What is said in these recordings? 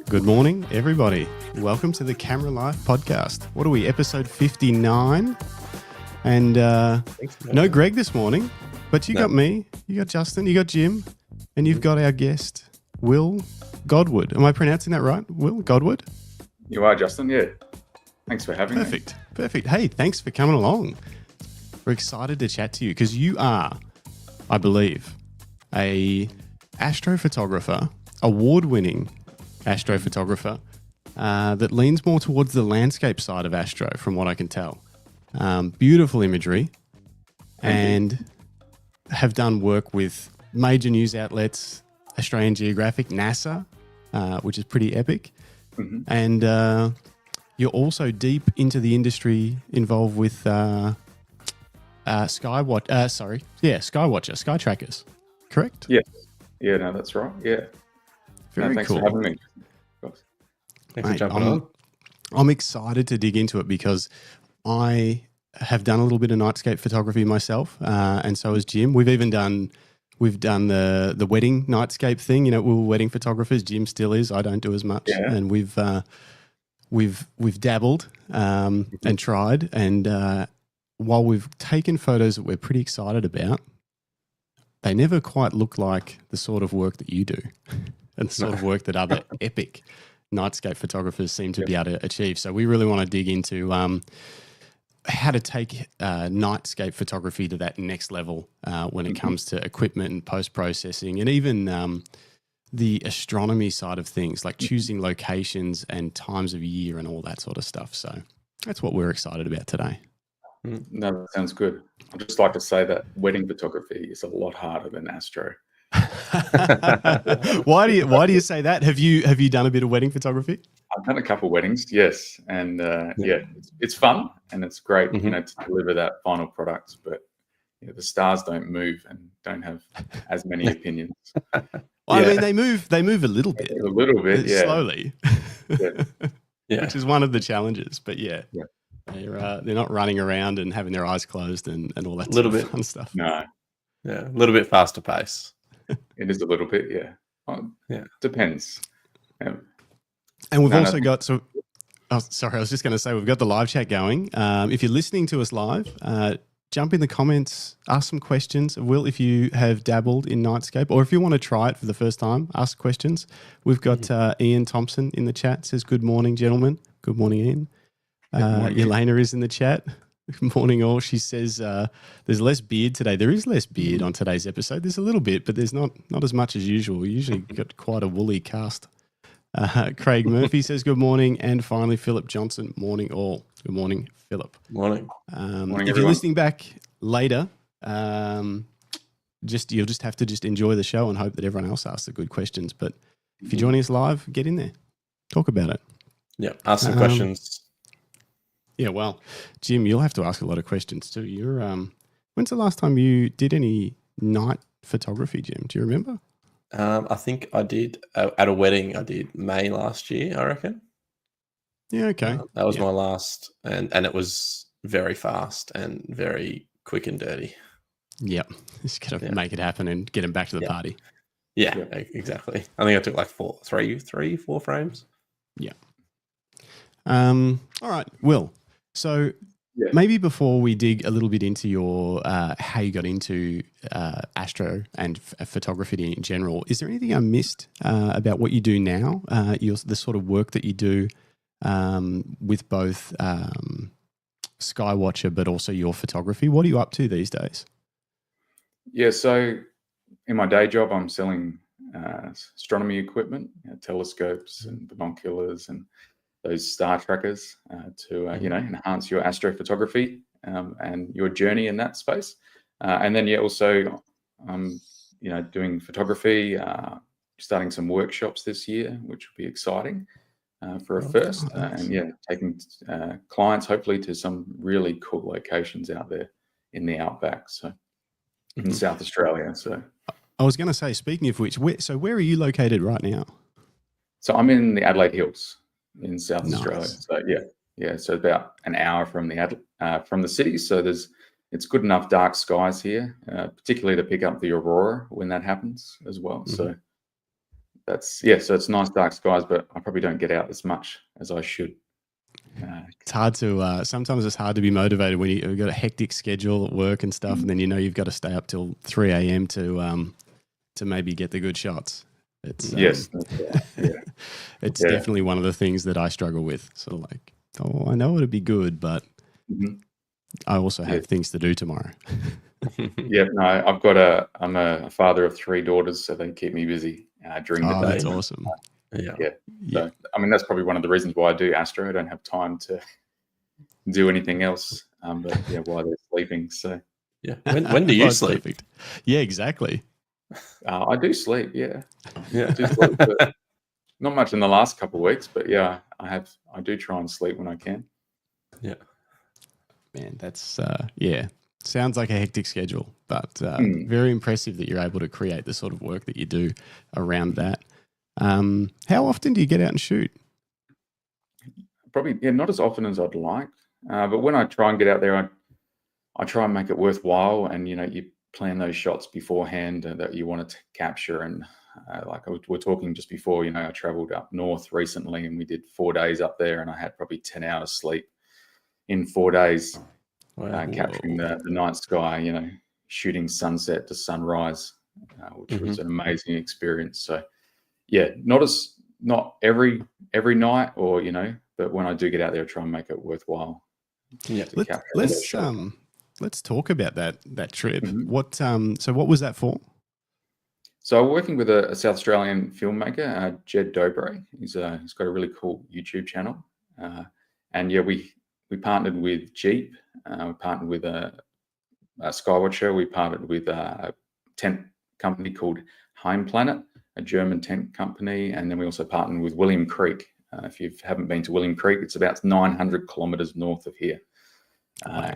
Good morning, everybody. Welcome to the Camera Life podcast. What are we, episode 59? And no Greg this morning, but you got me, you got Justin, you got Jim, and you've got our guest, Will Godward. Am I pronouncing that right? Will Godward? You are, Justin, yeah. Thanks for having me. Perfect. Hey, thanks for coming along. We're excited to chat to you because you are, I believe, a astrophotographer, award-winning astrophotographer that leans more towards the landscape side of astro, from what I can tell. Beautiful imagery, and have done work with major news outlets, Australian Geographic, NASA, which is pretty epic. Mm-hmm. And you're also deep into the industry, involved with Skywatcher, Sky Trackers, correct? Yes. Yeah, no, that's right. Yeah. Thanks cool. For having me. Thanks for jumping on. I'm excited to dig into it because I have done a little bit of nightscape photography myself, and so has Jim. We've done the wedding nightscape thing. You know, we were wedding photographers. Jim still is. I don't do as much, and we've dabbled and tried. And while we've taken photos that we're pretty excited about, they never quite look like the sort of work that you do, and the sort of work that other epic nightscape photographers seem to be able to achieve. So we really want to dig into how to take nightscape photography to that next level when it comes to equipment and post-processing, and even the astronomy side of things, like choosing locations and times of year and all that sort of stuff. So that's what we're excited about today. No, that sounds good. I'd just like to say that wedding photography is a lot harder than astro. Why do you say that? Have you done a bit of wedding photography? I've done a couple of weddings, yes, and it's fun and it's great, to deliver that final product. But the stars don't move and don't have as many opinions. I mean, they move a little bit, slowly, which is one of the challenges. But they're not running around and having their eyes closed and all that sort of fun stuff. No, a little bit faster pace. It is a little bit, depends. And we've also got I was just going to say we've got the live chat going. If you're listening to us live, jump in the comments, ask some questions. Will, if you have dabbled in Nightscape, or if you want to try it for the first time, ask questions. We've got Ian Thompson in the chat, says, "Good morning, gentlemen." Good morning, Ian. Elena is in the chat. Good morning, all. She says there's less beard today. There is less beard on today's episode. There's a little bit, but there's not as much as usual. We usually got quite a woolly cast. Craig Murphy says good morning. And finally, Philip Johnson, morning all. Good morning, Philip. Morning. Morning, if you're listening back later, you'll just have to enjoy the show and hope that everyone else asks the good questions. But if you're joining us live, get in there. Talk about it. Yeah, ask some questions. Yeah, well, Jim, you'll have to ask a lot of questions too. You're when's the last time you did any night photography, Jim? Do you remember? I think I did at a wedding. I did May last year, I reckon. Yeah, okay. That was my last, and it was very fast and very quick and dirty. Yep, just gotta make it happen and get them back to the party. Yeah, exactly. I think I took like 4 frames. Yeah. All right, Will. So maybe before we dig a little bit into your how you got into astro and photography in general, is there anything I missed about what you do now? The sort of work that you do with both Skywatcher, but also your photography. What are you up to these days? Yeah, so in my day job, I'm selling astronomy equipment, telescopes and binoculars and those star trackers to enhance your astrophotography and your journey in that space. And then also doing photography, starting some workshops this year, which will be exciting for a first. And taking clients hopefully to some really cool locations out there in the outback, so in South Australia. So I was going to say, speaking of which, where are you located right now? So I'm in the Adelaide Hills in South Australia. So so about an hour from the city. So it's good enough dark skies here, particularly to pick up the Aurora when that happens as well. So that's so it's nice dark skies, but I probably don't get out as much as I should. It's hard to sometimes it's hard to be motivated when you've got a hectic schedule at work and stuff, and then you've got to stay up till 3 a.m. to maybe get the good shots. It's yes, it's definitely one of the things that I struggle with. So like, I know it'd be good, but I also have things to do tomorrow. No, I'm a father of 3 daughters, so they keep me busy during the day. That's awesome. So, I mean, that's probably one of the reasons why I do astro. I don't have time to do anything else, but while they're sleeping. So when do you sleep? Perfect. Yeah, exactly. I do sleep. I do sleep, but not much in the last couple of weeks, but I do try and sleep when I can. Yeah, man, that's sounds like a hectic schedule, but very impressive that you're able to create the sort of work that you do around that. How often do you get out and shoot? Probably not as often as I'd like, but when I try and get out there, I try and make it worthwhile, and you plan those shots beforehand that you want to capture. And we're talking just before, I traveled up north recently, and we did 4 days up there, and I had probably 10 hours sleep in 4 days. Capturing the night sky, shooting sunset to sunrise, which was an amazing experience. So, not every night, or but when I do get out there, I try and make it worthwhile. Let's talk about that trip. What was that for? So I'm working with a South Australian filmmaker, Jed Dobre. He's got a really cool YouTube channel, and we partnered with Jeep. We partnered with a Skywatcher. We partnered with a tent company called Heim Planet, a German tent company. And then we also partnered with William Creek. If you haven't been to William Creek, it's about 900 kilometres north of here,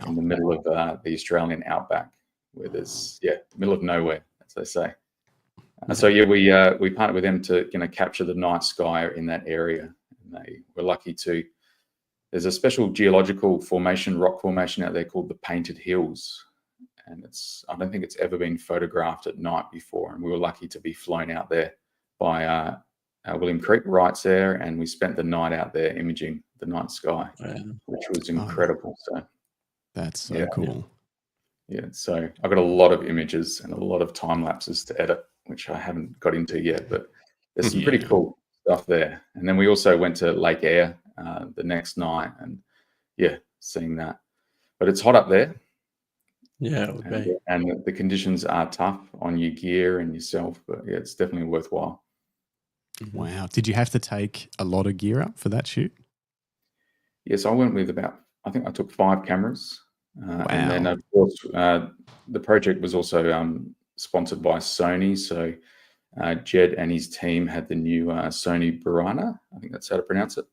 in the middle of the Australian outback, where there's, middle of nowhere, as they say. We partnered with them to capture the night sky in that area. And they were lucky to. There's a special geological formation, rock formation out there called the Painted Hills. And I don't think it's ever been photographed at night before. And we were lucky to be flown out there by William Creek Wrights there. And we spent the night out there imaging the night sky, which was incredible. So that's so cool. So I've got a lot of images and a lot of time lapses to edit, which I haven't got into yet, but there's some pretty cool stuff there. And then we also went to Lake Eyre the next night, and seeing that. But it's hot up there. Yeah, it would be. And the conditions are tough on your gear and yourself, but it's definitely worthwhile. Wow. Did you have to take a lot of gear up for that shoot? Yes, I went with I think I took 5 cameras. And then, of course, the project was also sponsored by Sony. So Jed and his team had the new Sony Burana. I think that's how to pronounce it.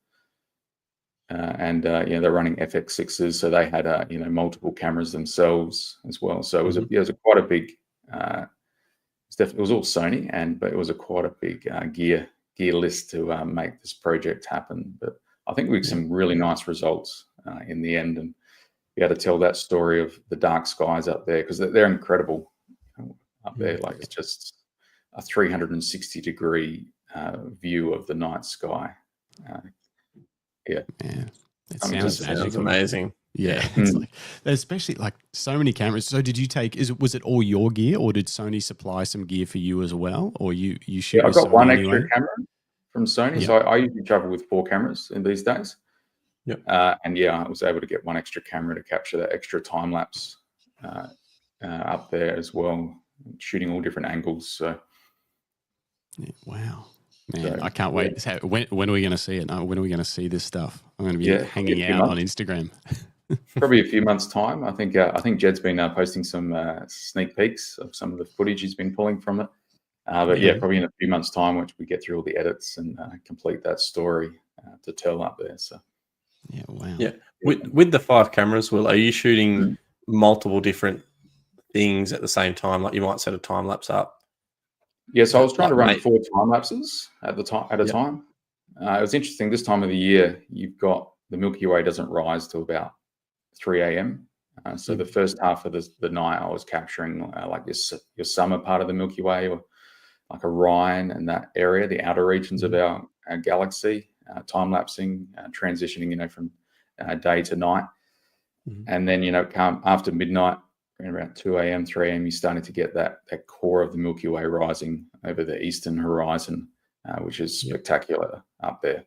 They're running FX6s, so they had multiple cameras themselves as well. So it was quite a big. It was all Sony, but it was quite a big gear list to make this project happen. But I think we got some really nice results in the end, and be able to tell that story of the dark skies up there, because they're incredible up there. Like, it's just a 360-degree view of the night sky. It sounds amazing. Yeah, it's like, especially like so many cameras. So did you take? Was it all your gear, or did Sony supply some gear for you as well, or you shoot? I've got one extra camera from Sony, so I usually travel with 4 cameras in these days. I was able to get one extra camera to capture that extra time lapse up there as well, shooting all different angles. So, wow. Man, I can't wait. When are we going to see it? When are we going to see this stuff? I'm going to be hanging out on Instagram. Probably a few months' time. I think Jed's been posting some sneak peeks of some of the footage he's been pulling from it. Probably in a few months' time, once we get through all the edits and complete that story to tell up there. So, wow. Yeah, with the 5 cameras, Will, are you shooting multiple different things at the same time? Like, you might set a time lapse up. Yes, I was trying to run 4 time lapses at a time. It was interesting. This time of the year, you've got the Milky Way doesn't rise till about 3 a.m. So the first half of the night, I was capturing like your summer part of the Milky Way, or like Orion and that area, the outer regions of our galaxy, time lapsing, transitioning, from day to night. And then, come after midnight, around about 2 a.m., 3 a.m., you're starting to get that core of the Milky Way rising over the eastern horizon, which is spectacular up there.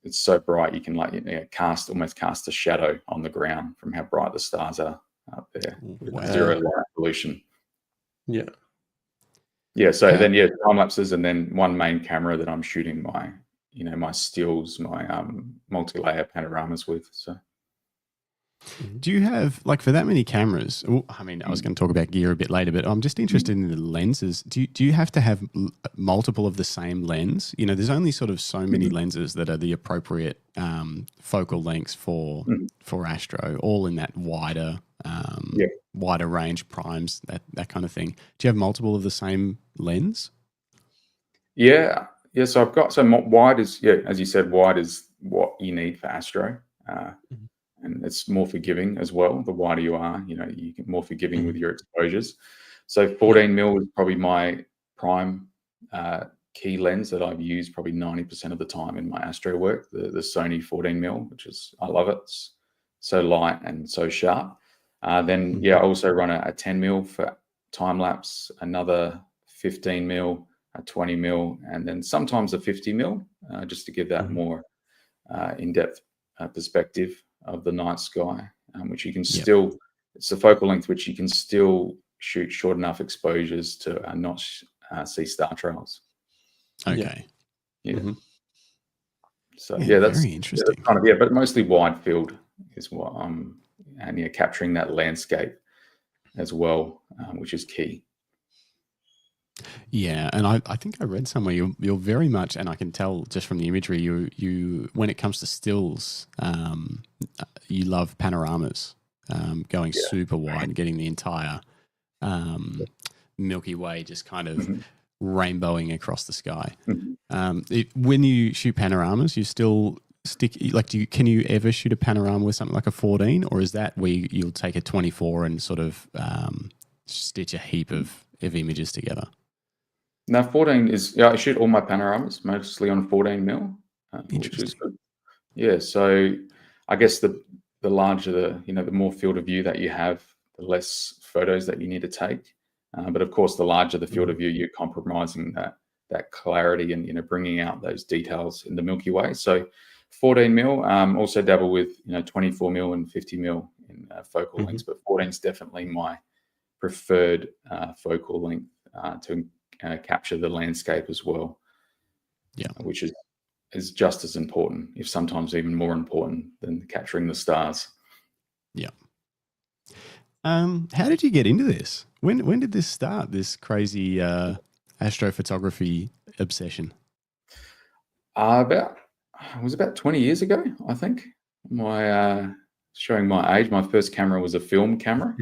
It's so bright you can almost cast a shadow on the ground from how bright the stars are up there. Wow. Zero light pollution. Yeah. Yeah. So then, time lapses, and then one main camera that I'm shooting my stills, my multi-layer panoramas with. So. Do you have, for that many cameras, I was going to talk about gear a bit later, but I'm just interested in the lenses. Do you have to have multiple of the same lens? There's only sort of so many lenses that are the appropriate focal lengths for astro, all in that wider range primes, that kind of thing. Do you have multiple of the same lens? Yeah. So I've got, wide is, as you said, wide is what you need for astro. And it's more forgiving as well. The wider you are, you get more forgiving with your exposures. So 14 mil is probably my prime key lens that I've used probably 90% of the time in my astro work. The Sony 14 mil, which is, I love it. It's so light and so sharp. Then I also run a 10 mil for time lapse, another 15 mil, a 20 mil, and then sometimes a 50 mil, just to give that more in-depth perspective of the night sky, which you can still, it's the focal length which you can still shoot short enough exposures to not see star trails. Okay. So that's very interesting. That's kind of, but mostly wide field is what I'm, and capturing that landscape as well, which is key. Yeah, and I think I read somewhere you're very much, and I can tell just from the imagery, you when it comes to stills, you love panoramas, going super wide and getting the entire Milky Way just kind of rainbowing across the sky. When you shoot panoramas, you still stick can you ever shoot a panorama with something like a 14, or is that where you'll take a 24 and sort of stitch a heap of images together? No, 14 is, I shoot all my panoramas mostly on 14 mil, which is good. Yeah, so I guess the larger the more field of view that you have, the less photos that you need to take. But of course, the larger the field of view, you're compromising that clarity and bringing out those details in the Milky Way. So 14 mil, also dabble with 24 mil and 50 mil in focal lengths, but 14 is definitely my preferred focal length to capture the landscape as well. Which is just as important, if sometimes even more important than capturing the stars. How did you get into this? When did this start, this crazy astrophotography obsession? It was about 20 years ago, I think. Showing my age, my first camera was a film camera.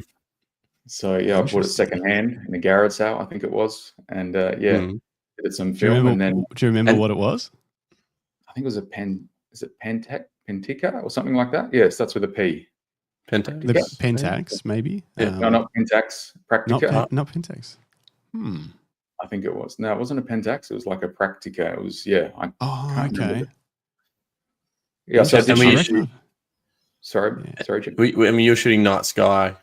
So I bought it secondhand in a garage sale, I think it was, and did some film. And then, do you remember what it was? I think it was is it Pentica or something like that? Yeah, it starts with a P. The Pentax, maybe. No, not Pentax. Practica. Not Pentax. I think it was. No, it wasn't a Pentax. It was like a Practica. It was okay. Yeah. So sorry, Jim. You're shooting night sky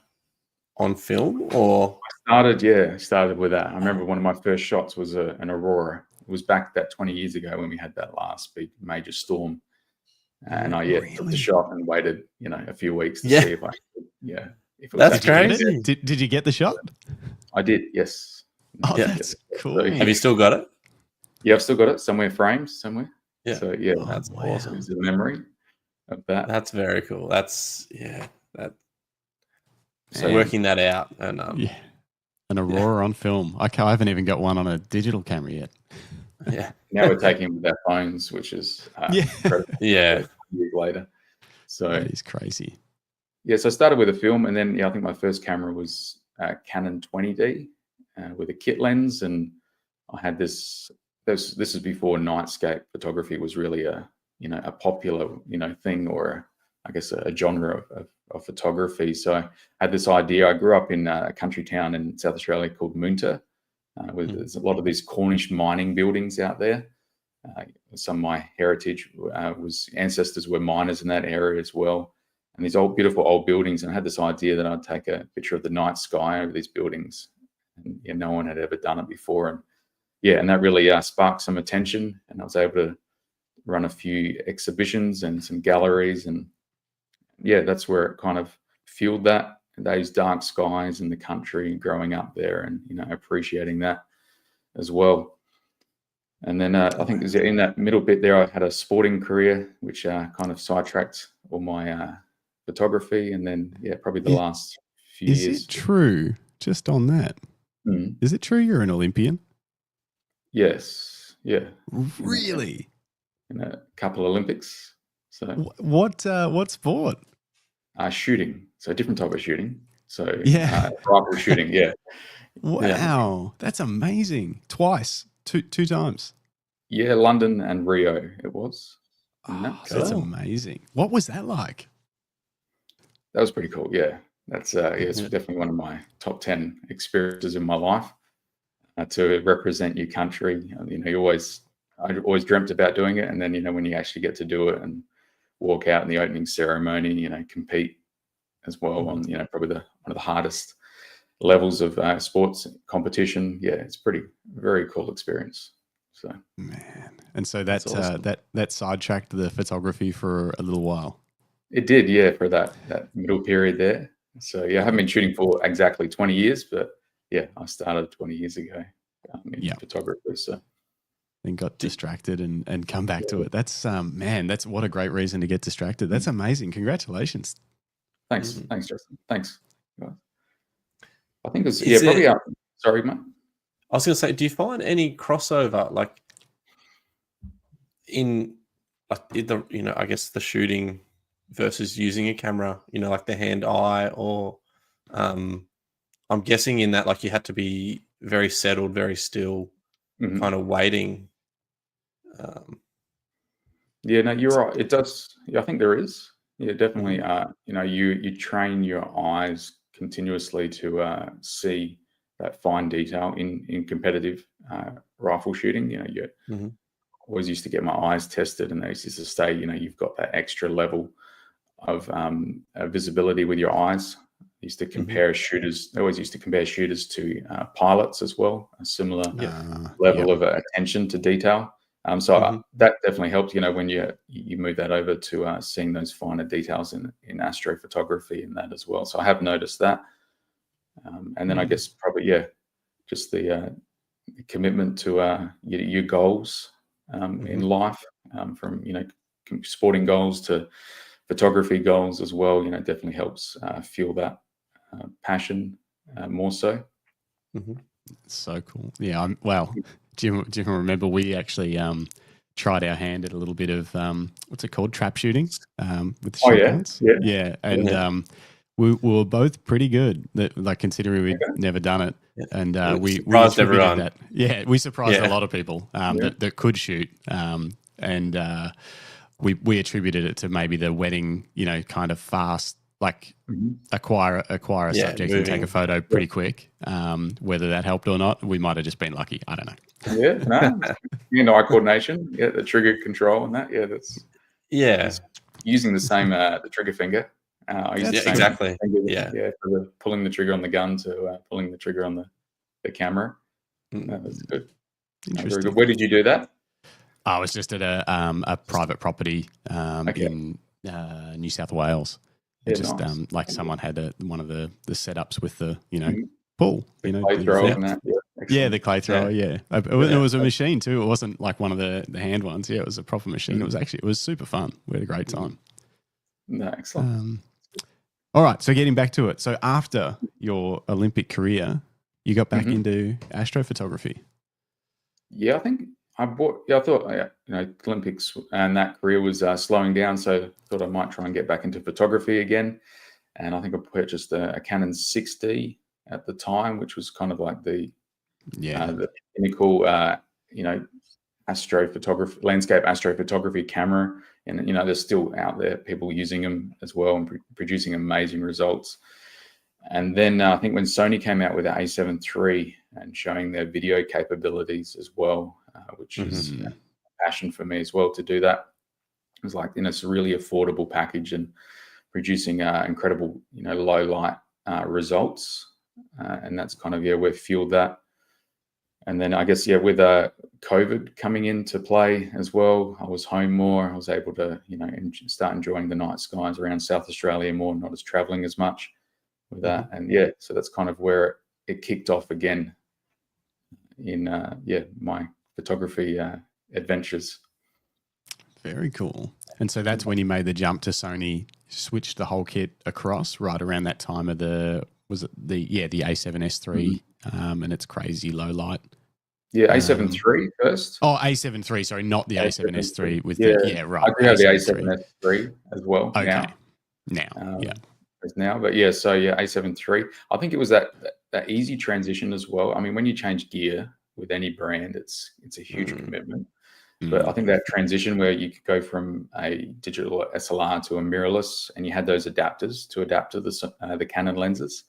on film, or I started with that. I remember one of my first shots was an Aurora. It was back that 20 years ago when we had that last big major storm, and I took the shot and waited a few weeks to see if I could, if it was. That's crazy. Did you get the shot? I did, yes. Oh, that's cool. So, have you still got it? Yeah, I've still got it somewhere, framed somewhere. Yeah. So that's awesome. It's a memory of that. That's very cool. That's So working that out, and an Aurora on film. I haven't even got one on a digital camera yet. Now we're taking with our phones, which is incredible. Years later. So that is crazy. Yeah, so I started with a film, and then I think my first camera was Canon 20D with a kit lens, and I had this. This is before Nightscape photography was really a popular thing, or I guess a genre of photography. So I had this idea. I grew up in a country town in South Australia called Moonta, There's a lot of these Cornish mining buildings out there. Some of my heritage was ancestors were miners in that area as well. And these beautiful old buildings. And I had this idea that I'd take a picture of the night sky over these buildings. And no one had ever done it before. And that really sparked some attention. And I was able to run a few exhibitions and some galleries. And that's where it kind of fueled those dark skies in the country growing up there, and appreciating that as well. And then I think in that middle bit there, I had a sporting career, which kind of sidetracked all my photography. And then probably the last few years. Is it true, just on that, is it true you're an Olympian? Yes. Yeah. Really? In a couple of Olympics. So what sport? Shooting. So a different type of shooting. So rifle shooting. Yeah. Wow, that's amazing. Twice, two times. Yeah, London and Rio it was. That's amazing. What was that like? That was pretty cool. Yeah, that's it's definitely one of my top 10 experiences in my life. To represent your country, I always dreamt about doing it, and then when you actually get to do it and walk out in the opening ceremony, compete as well on probably one of the hardest levels of sports competition. Yeah, it's very cool experience. So man, and so that's awesome. that sidetracked the photography for a little while. It did, for that middle period there. So I haven't been shooting for exactly 20 years, but I started 20 years ago in photography. So then got distracted and come back to it. That's man, that's what a great reason to get distracted. That's amazing. Congratulations. Thanks, Justin. Thanks. I think it's probably out. Sorry, mate. I was going to say, do you find any crossover, like in the I guess the shooting versus using a camera, like the hand-eye, or I'm guessing in that, like, you had to be very settled, very still, kind of waiting. No, you're right. It does. I think there is. Yeah, definitely. You train your eyes continuously to see that fine detail in competitive rifle shooting. You always used to get my eyes tested, and they used to say, you've got that extra level of visibility with your eyes. Used to compare shooters. They always used to compare shooters to pilots as well. A similar level of attention to detail. So that definitely helped. When you move that over to seeing those finer details in astrophotography and that as well. So I have noticed that. And then I guess probably just the commitment to your goals in life, from sporting goals to photography goals as well. Definitely helps fuel that passion more so. So cool. Yeah. Do you remember we actually tried our hand at a little bit of what's it called, trap shooting with shotguns? Yeah. And we were both pretty good. Like, considering we'd never done it, and we surprised everyone. That. Yeah, we surprised a lot of people that could shoot, and we attributed it to maybe the wedding, kind of fast, like acquire a subject and take a photo pretty quick. Whether that helped or not, we might have just been lucky. I don't know. Eye coordination, the trigger control and that. That's using the same the trigger finger. Exactly. For pulling the trigger on the gun to pulling the trigger on the camera. That's good. Very good. Where did you do that? I was just at a private property in New South Wales. Nice. Like someone had one of the setups with the pool, clay thrower and that. The clay thrower. It was a machine too. It wasn't like one of the hand ones. It was a proper machine. It was super fun. We had a great time. No, excellent. All right, so getting back to it. So after your Olympic career, you got back into astrophotography. Yeah, I think I thought Olympics and that career was slowing down, so I thought I might try and get back into photography again. And I think I purchased a Canon 6D at the time, which was kind of like the pinnacle, astrophotography, landscape astrophotography camera. And they're still out there, people using them as well and producing amazing results. And then I think when Sony came out with the A7 III and showing their video capabilities as well, which is a passion for me as well to do that. It was like, it's a really affordable package and producing incredible, low light results. And that's kind of, where fueled that. And then I guess, with COVID coming into play as well, I was home more. I was able to, start enjoying the night skies around South Australia more, not as traveling as much with that. And so that's kind of where it kicked off again in, my photography adventures. Very cool. And so that's when you made the jump to Sony, switched the whole kit across right around that time of the A7S III and it's crazy low light. Yeah, A7 III first. Oh, A7 III, sorry, not the A7S III with right. I do have the A7S III as well. Okay. Now. But A7 III. I think it was that easy transition as well. I mean, when you change gear with any brand, it's a huge commitment. But I think that transition where you could go from a digital SLR to a mirrorless, and you had those adapters to adapt to the Canon lenses,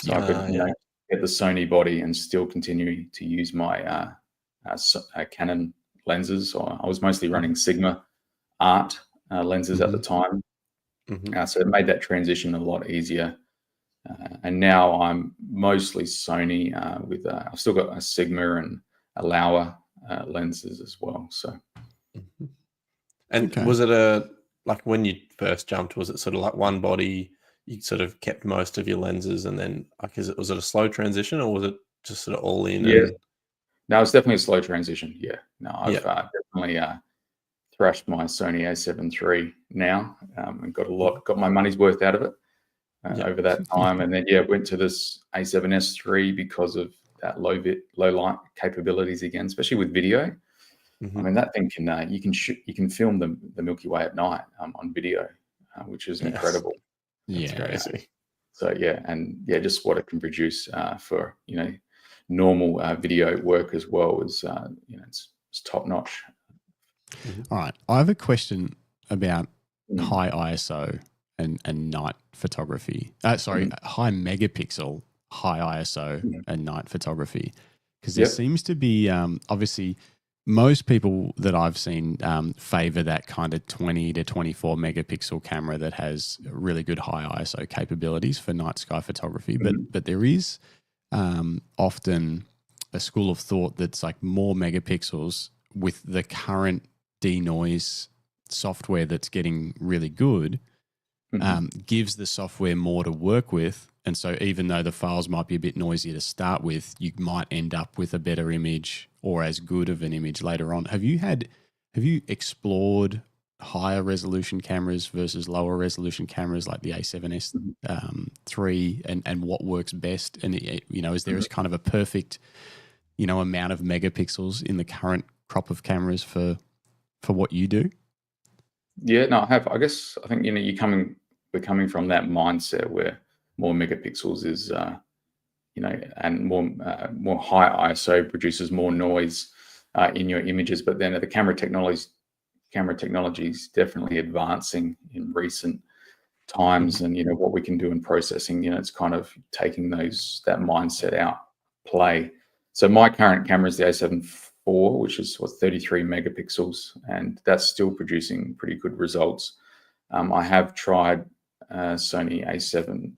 so I could get the Sony body and still continue to use my Canon lenses. Or I was mostly running Sigma Art lenses at the time, so it made that transition a lot easier. And now I'm mostly Sony with I've still got a Sigma and a Lauer lenses as well. So, and was it like when you first jumped? Was it sort of like one body? You sort of kept most of your lenses, and then was it a slow transition, or was it just sort of all in? Yeah, no, it's definitely a slow transition. Yeah, no, I've definitely thrashed my Sony A7 III now, and got my money's worth out of it over that time. And then went to this A7S III because of that low light capabilities again, especially with video. I mean, that thing can you can film the Milky Way at night on video, which is incredible. That's crazy. So just what it can produce for normal video work as well is it's top notch. All right, I have a question about high ISO and night photography. High megapixel, high ISO and night photography, because there seems to be obviously most people that I've seen favor that kind of 20 to 24 megapixel camera that has really good high ISO capabilities for night sky photography. But there is often a school of thought that's like more megapixels with the current denoise software that's getting really good gives the software more to work with. And so even though the files might be a bit noisier to start with, you might end up with a better image or as good of an image later on. Have you explored higher resolution cameras versus lower resolution cameras like the A7S III and what works best? And, is there kind of a perfect, amount of megapixels in the current crop of cameras for what you do? Yeah, no, I have. I guess I think, we're coming from that mindset where more megapixels is, and more high ISO produces more noise in your images. But then the camera technology is definitely advancing in recent times, and what we can do in processing, it's kind of taking that mindset out play. So my current camera is the A7 IV, which is 33 megapixels, and that's still producing pretty good results. I have tried Sony A7.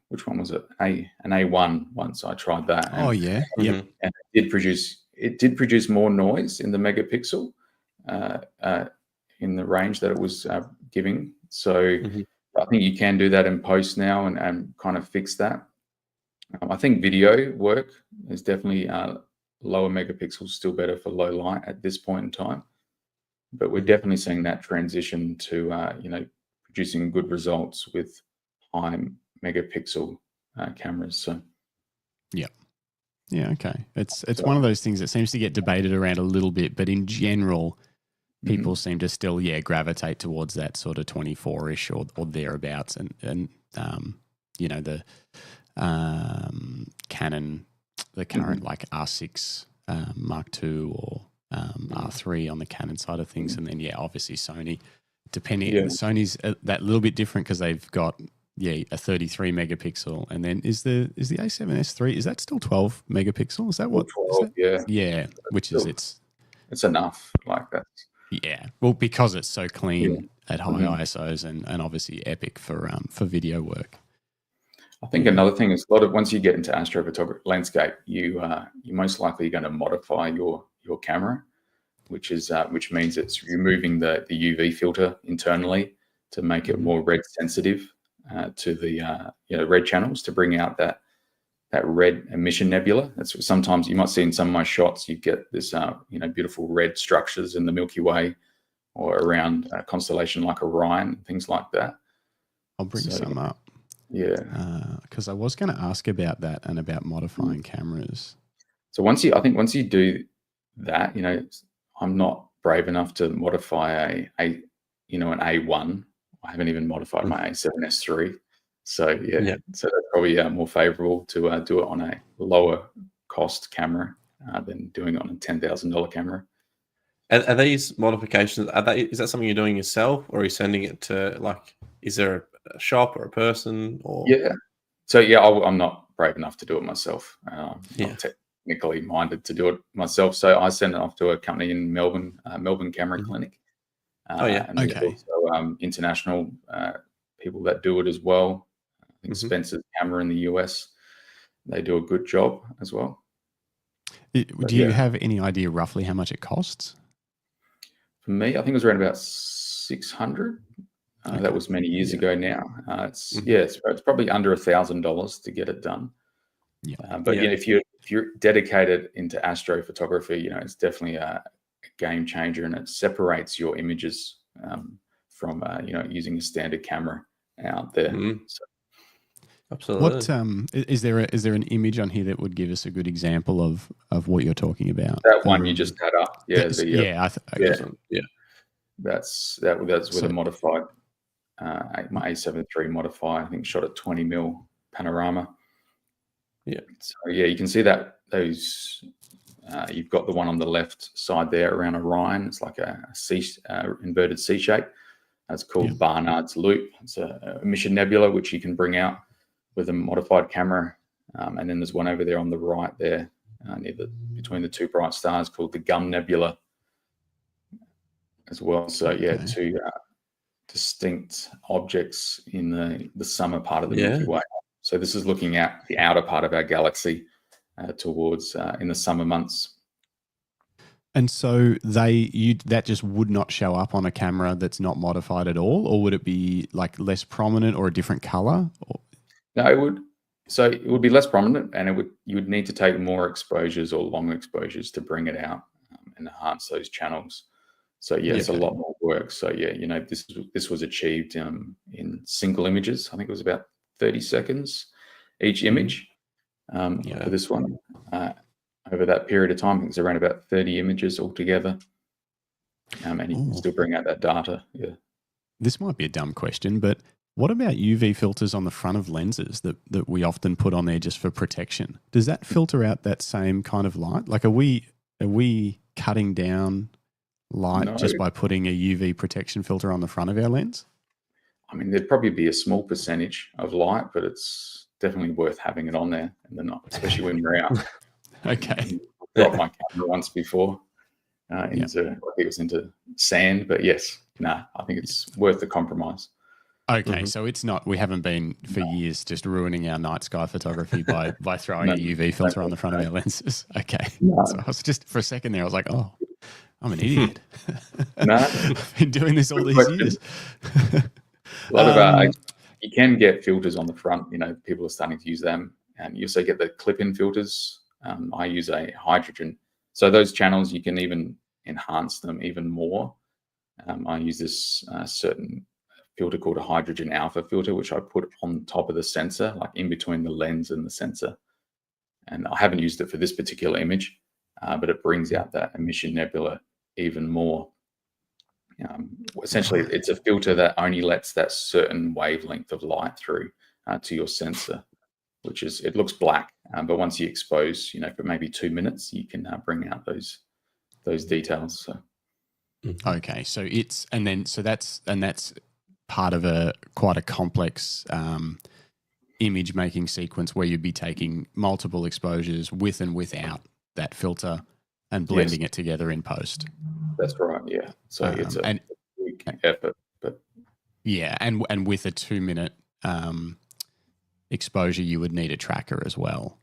Which one was it? An A1 once. I tried that. And, and it did produce more noise in the megapixel in the range that it was giving. So I think you can do that in post now and kind of fix that. I think video work is definitely lower megapixels still better for low light at this point in time. But we're definitely seeing that transition to producing good results with high megapixel cameras. So okay, it's one of those things that seems to get debated around a little bit, but in general people seem to still gravitate towards that sort of 24ish or thereabouts, and the Canon, the current like R6 Mark II or R3 on the Canon side of things, and then obviously Sony. Sony's that little bit different because they've got a 33 megapixel, and then is the A7S III, is that still 12 megapixel? Is that what? 12, yeah, which is it's enough like that. Yeah, well, because it's so clean at high ISOs and obviously epic for video work. I think another thing is once you get into astrophotography landscape, you most likely going to modify your camera, which means it's removing the UV filter internally to make it more red sensitive to the red channels, to bring out that red emission nebula. That's sometimes you might see in some of my shots. You get this beautiful red structures in the Milky Way or around a constellation like Orion, things like that. I'll bring some up. Yeah, because I was going to ask about that and about modifying cameras. So once you do that, I'm not brave enough to modify an A1. I haven't even modified my A7S III. So so that's probably more favorable to do it on a lower cost camera than doing it on a $10,000 camera. Are these modifications? Is that something you're doing yourself, or are you sending it to is there a shop or a person? Or so I'm not brave enough to do it myself. Not technically minded to do it myself, so I send it off to a company in Melbourne, Melbourne Camera Clinic. And also international people that do it as well. I think Spencer's Camera in the US, they do a good job as well. Do you have any idea roughly how much it costs? For me, I think it was around about $600. That was many years ago now. It's probably under $1,000 to get it done. But if you're dedicated into astrophotography, it's definitely a game changer, and it separates your images from using a standard camera out there. So, absolutely. What is there an image on here that would give us a good example of what you're talking about? That one you just had up, That's with a modified my A7 III modified. I think shot at 20mm panorama. So you can see that those. You've got the one on the left side there around Orion. It's like a inverted C shape. That's called Barnard's Loop. It's a emission nebula which you can bring out with a modified camera. And then there's one over there on the right there, between the two bright stars, called the Gum Nebula as well. So two distinct objects in the summer part of the Milky Way. So this is looking at the outer part of our galaxy towards in the summer months. And so that just would not show up on a camera that's not modified at all, or would it be less prominent or a different color? No, it would. So it would be less prominent, and you would need to take more exposures or long exposures to bring it out and enhance those channels. So it's a lot more work. So this was achieved in single images. I think it was about 30 seconds each image for this one. Over that period of time, I think it's around about 30 images altogether. And you can still bring out that data. Yeah. This might be a dumb question, but what about UV filters on the front of lenses that we often put on there just for protection? Does that filter out that same kind of light? Are we cutting down light just by putting a UV protection filter on the front of our lens? I mean, there'd probably be a small percentage of light, but it's definitely worth having it on there, and then especially when you're out. Okay. I dropped my camera once before I think it was into sand, but I think it's worth the compromise. Okay, so it's not. We haven't been for years just ruining our night sky photography by throwing a UV filter on the front of our lenses. Okay, so I was just for a second there. I was like, oh, I'm an idiot. I've been doing this all these years. A lot of you can get filters on the front. People are starting to use them, and you also get the clip-in filters. I use a hydrogen, so those channels you can even enhance them even more. I use this certain filter called a hydrogen alpha filter, which I put on top of the sensor, like in between the lens and the sensor. And I haven't used it for this particular image, but it brings out that emission nebula even more. Essentially, it's a filter that only lets that certain wavelength of light through to your sensor, it looks black, but once you expose, for maybe 2 minutes, you can bring out those details. So. Okay, so that's part of quite a complex image making sequence where you'd be taking multiple exposures with and without that filter and blending it together in post. That's right. Yeah. So it's a big effort, but yeah, and with a 2-minute exposure, you would need a tracker as well.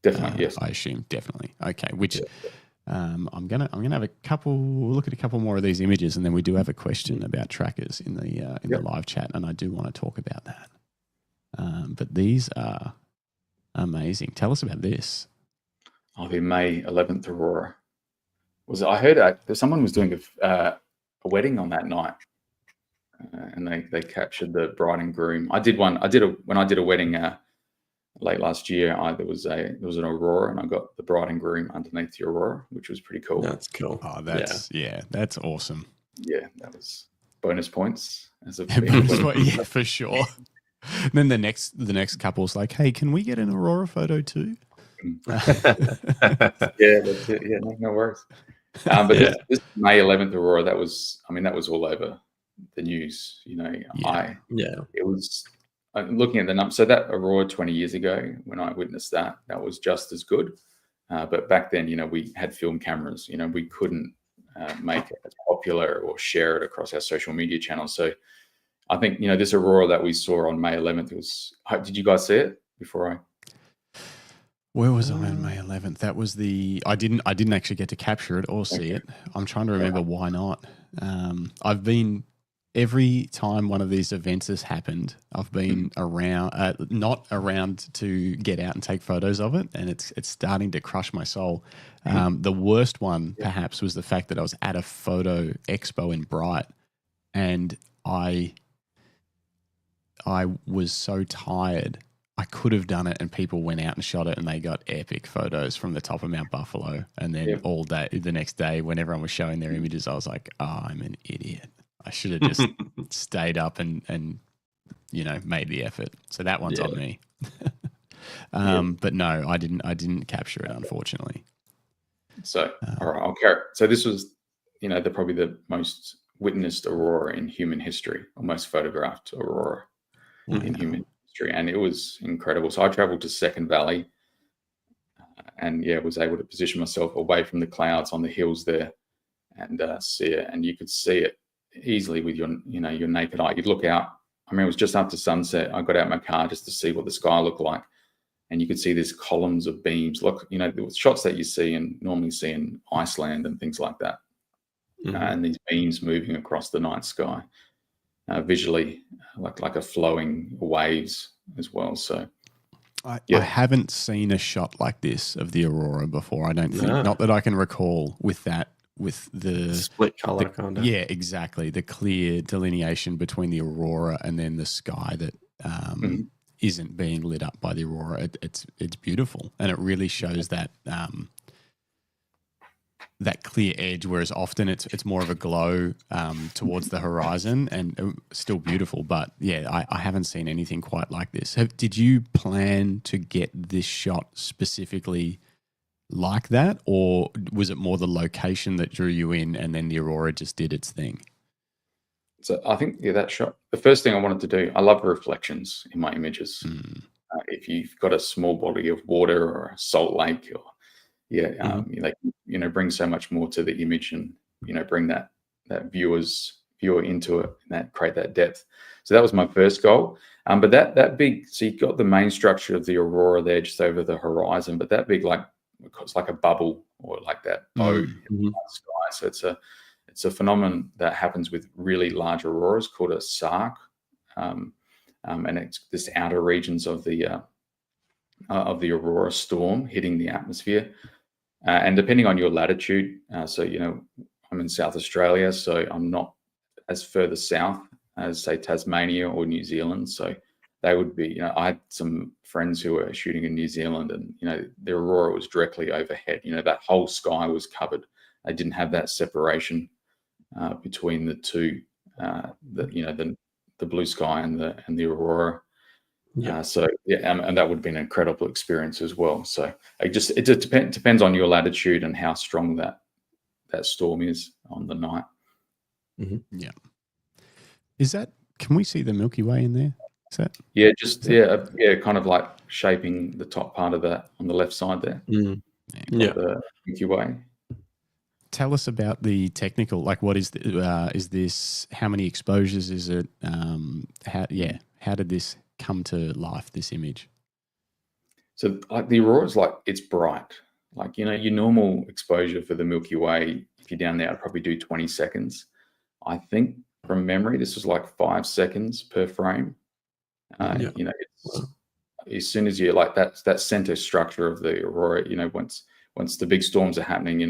Definitely, yes. I assume definitely. Okay, which I'm gonna have we'll look at a couple more of these images, and then we do have a question about trackers in the live chat, and I do want to talk about that. But these are amazing. Tell us about this. Oh, the May 11th Aurora. I heard that someone was doing a wedding on that night, and they captured the bride and groom. When I did a wedding late last year. There was an Aurora, and I got the bride and groom underneath the Aurora, which was pretty cool. That's cool. Oh, that's awesome. Yeah, that was bonus points as a yeah, for sure. And then the next couple's like, hey, can we get an Aurora photo too? Yeah, that's it. Yeah, no worries. But this May 11th Aurora, that was all over the news. It was looking at the numbers. So that Aurora 20 years ago, when I witnessed that was just as good. But back then, we had film cameras. We couldn't make it as popular or share it across our social media channels. So I think, this Aurora that we saw on May 11th did you guys see it before I? Where was I on May 11th? That was I didn't actually get to capture it or see it. I'm trying to remember why not. I've been, every time one of these events has happened, I've been not around to get out and take photos of it, and it's starting to crush my soul. The worst one perhaps was the fact that I was at a photo expo in Bright, and I was so tired. I could have done it, and people went out and shot it, and they got epic photos from the top of Mount Buffalo. And then all day, the next day, when everyone was showing their images, I was like, oh, I'm an idiot. I should have just stayed up and made the effort. So that one's on me. But no, I didn't capture it, unfortunately. So all right, I'll carry. So this was, probably the most witnessed Aurora in human history, or most photographed Aurora in human history, and it was incredible. So I traveled to Second Valley, and was able to position myself away from the clouds on the hills there, and see it. And you could see it easily with your naked eye. You'd look out. I mean, it was just after sunset. I got out my car just to see what the sky looked like, and you could see these columns of beams. Look, the shots that you normally see in Iceland and things like that, and these beams moving across the night sky, visually, like a flowing waves as well. So, I haven't seen a shot like this of the Aurora before. I don't think, not that I can recall, with the split color kind of. Yeah, exactly. The clear delineation between the Aurora and then the sky that isn't being lit up by the Aurora. It's beautiful, and it really shows that that clear edge, whereas often it's more of a glow towards the horizon, and still beautiful. But I haven't seen anything quite like this. Did you plan to get this shot specifically like that, or was it more the location that drew you in, and then the Aurora just did its thing? So I think that shot, the first thing I wanted to do, I love reflections in my images. If you've got a small body of water or a salt lake, or bring so much more to the image, and bring that viewer into it, and that create that depth. So that was my first goal. But that big, so you've got the main structure of the Aurora there just over the horizon, but that big, it's like a bubble, or like that bow in the sky. So it's a phenomenon that happens with really large auroras called a SARC, and it's this outer regions of the aurora storm hitting the atmosphere. And depending on your latitude, so I'm in South Australia, so I'm not as further south as, say, Tasmania or New Zealand. So they would be, I had some friends who were shooting in New Zealand, and the aurora was directly overhead. That whole sky was covered. They didn't have that separation between the two, the blue sky and the aurora. And that would be an incredible experience as well. So it just depends on your latitude and how strong that storm is on the night. Yeah. Is that Can we see the Milky Way in there? Is that? Yeah, kind of like shaping the top part of that on the left side there. Yeah. The Milky Way. Tell us about the technical. Like, what is this? How many exposures is it? How did this come to life? This image. So, like the Aurora is it's bright. Like, your normal exposure for the Milky Way, if you're down there, I'd probably do 20 seconds. I think from memory, this was like 5 seconds per frame. As soon as you that center structure of the Aurora, once the big storms are happening,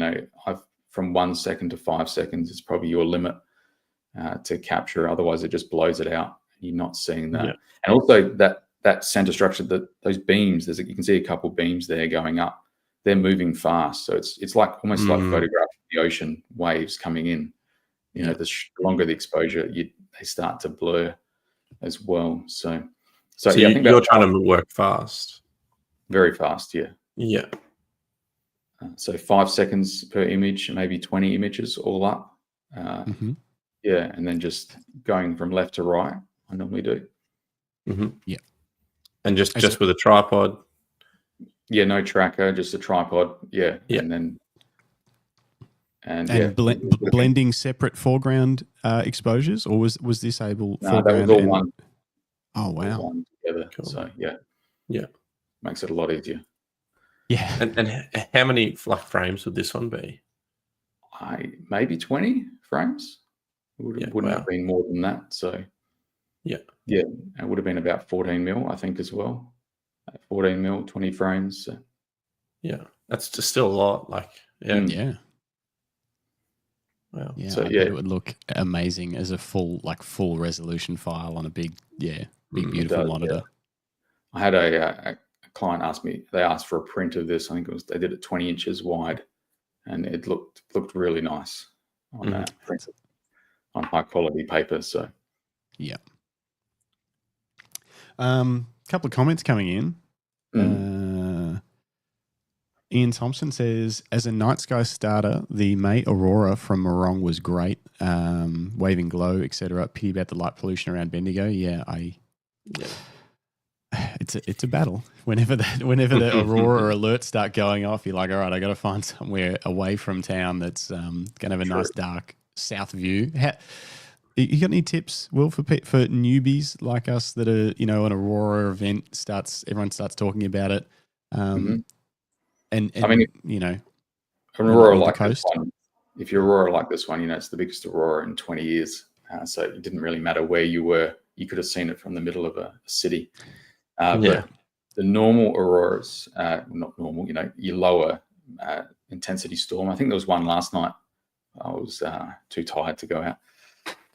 from 1 second to 5 seconds is probably your limit to capture. Otherwise, it just blows it out. You're not seeing that. Yeah. And also that center structure, those beams, you can see a couple beams there going up. They're moving fast, so it's like almost like photographing the ocean waves coming in. The longer the exposure, they start to blur as well. So I think you're trying to work fast, very fast. Yeah. Yeah. So 5 seconds per image, maybe 20 images all up. Yeah, and then just going from left to right. I normally do. Yeah, and just with a tripod. Yeah, no tracker, just a tripod. Yeah, and blending separate foreground exposures, or was this able? No, that was all one. Oh wow! All one together. Cool. So yeah, makes it a lot easier. Yeah. And how many frames would this one be? Maybe 20 frames. It wouldn't have been more than that. So yeah, it would have been about 14 mil, I think, as well. 14 mil, 20 frames. So. Yeah, that's just still a lot. Yeah. Wow. Yeah, so, it would look amazing as a full resolution file on a big beautiful monitor. Yeah. I had a client asked for a print of this. I think they did it 20 inches wide, and it looked really nice on that print on high quality paper. So yeah. Couple of comments coming in. Ian Thompson says, as a night sky starter, the May Aurora from Morong was great. Waving glow, etc. Pity about the light pollution around Bendigo. It's a battle. Whenever the Aurora alerts start going off, you're like, all right, I got to find somewhere away from town that's going to have a nice dark south view. You got any tips, Will, for newbies like us that are, an Aurora event everyone starts talking about it, and I mean, Aurora like this one. If you're Aurora like this one, it's the biggest Aurora in 20 years. So it didn't really matter where you were; you could have seen it from the middle of a city. But the normal auroras, not normal, your lower intensity storm. I think there was one last night. I was too tired to go out.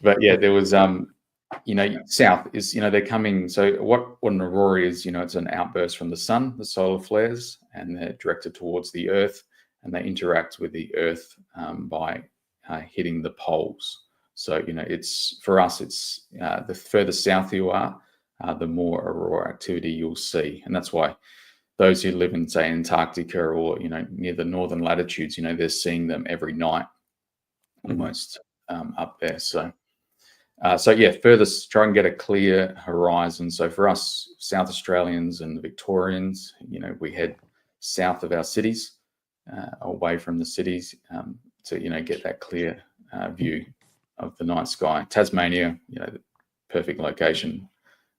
But yeah, there was, south is, they're coming. So what an aurora is, it's an outburst from the sun, the solar flares, and they're directed towards the Earth, and they interact with the Earth by hitting the poles. So, it's for us, it's the further south you are, the more aurora activity you'll see. And that's why those who live in, say, Antarctica or, near the northern latitudes, they're seeing them every night almost up there. So further try and get a clear horizon. So for us, South Australians and the Victorians, we head south of our cities, away from the cities, to, get that clear view of the night sky. Tasmania, the perfect location.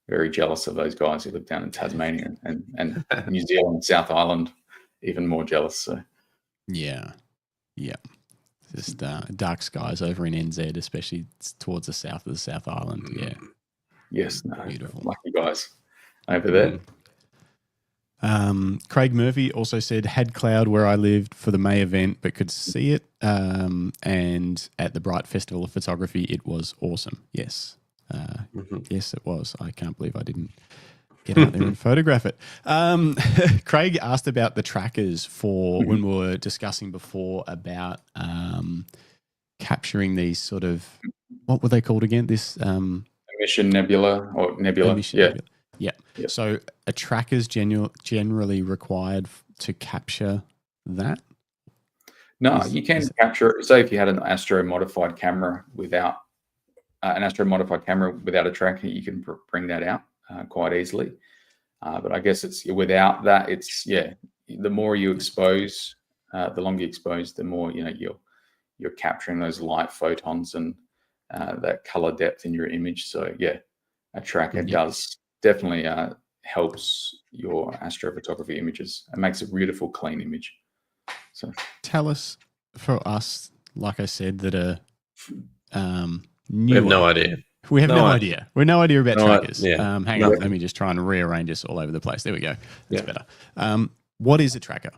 Very jealous of those guys who live down in Tasmania, and New Zealand, South Island, even more jealous. So yeah. Just dark skies over in NZ, especially towards the south of the South Island. Yeah. Yes. Beautiful. Lucky guys over there. Craig Murphy also said, had cloud where I lived for the May event, but could see it. And at the Bright Festival of Photography, it was awesome. Yes. Yes, it was. I can't believe I didn't get out there and photograph it. Craig asked about the trackers for when we were discussing before about capturing these sort of, what were they called again? This emission nebula or nebula. Nebula. Yeah. So are trackers generally required to capture that? No, you can capture it. Say if you had an astro modified camera without an astro-modified camera without a tracker, you can bring that out quite easily. But I guess it's without that, it's the more you expose, the longer you expose, the more you're capturing those light photons and that color depth in your image. So a tracker does definitely helps your astrophotography images. It makes a beautiful, clean image. So tell us, for us, like I said, that are we have no idea. We have no idea. We have no idea about trackers. Yeah. Hang on, let me just try and rearrange this all over the place. There we go. That's better. What is a tracker?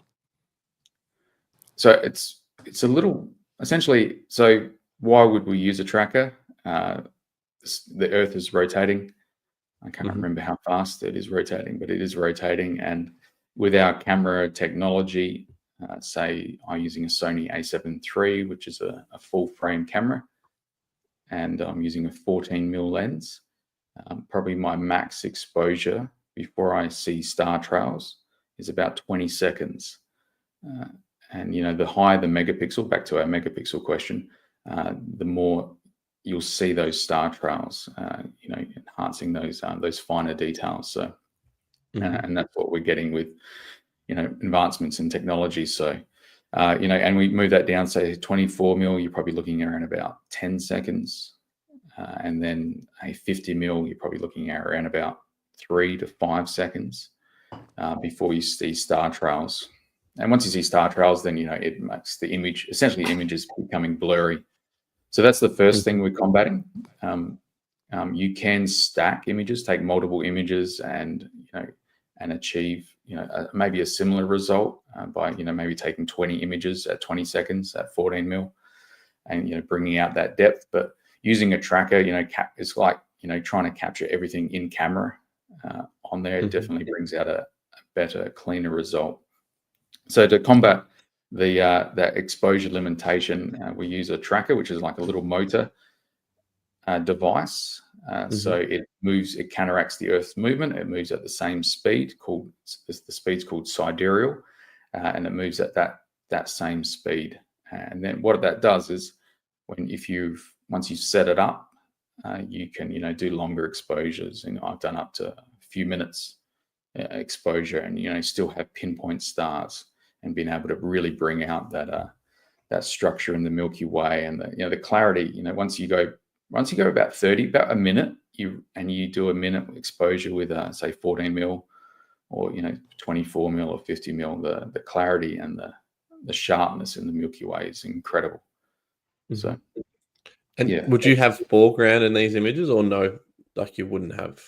So it's a little, essentially, so why would we use a tracker? The Earth is rotating. I can't remember how fast it is rotating, but it is rotating. And with our camera technology, say I'm using a Sony a7 III, which is a full frame camera, and I'm using a 14mm lens. Probably my max exposure before I see star trails is about 20 seconds. And the higher the megapixel, back to our megapixel question, the more you'll see those star trails, enhancing those finer details. So, and that's what we're getting with, advancements in technology. So, and we move that down, say 24mm, you're probably looking around about 10 seconds. And then a 50mm, you're probably looking at around about 3 to 5 seconds before you see star trails. And once you see star trails, then, it makes the image, essentially the image is becoming blurry. So that's the first thing we're combating. You can stack images, take multiple images and achieve, maybe a similar result by, maybe taking 20 images at 20 seconds at 14mm and, bringing out that depth. But using a tracker, it's like, trying to capture everything in camera on there. It definitely brings out a better, cleaner result. So to combat that exposure limitation, we use a tracker, which is like a little motor device. So it counteracts the Earth's movement. It moves at the same speed, the speed's called sidereal, and it moves at that same speed. And then what that does is once you've set it up, you can do longer exposures. I've done up to a few minutes exposure, and still have pinpoint stars, and being able to really bring out that structure in the Milky Way and the clarity. Once you go about a minute, you do a minute exposure with say 14mm or 24mm or 50mm, the clarity and the sharpness in the Milky Way is incredible. So, would you have foreground in these images, or no? Like you wouldn't have.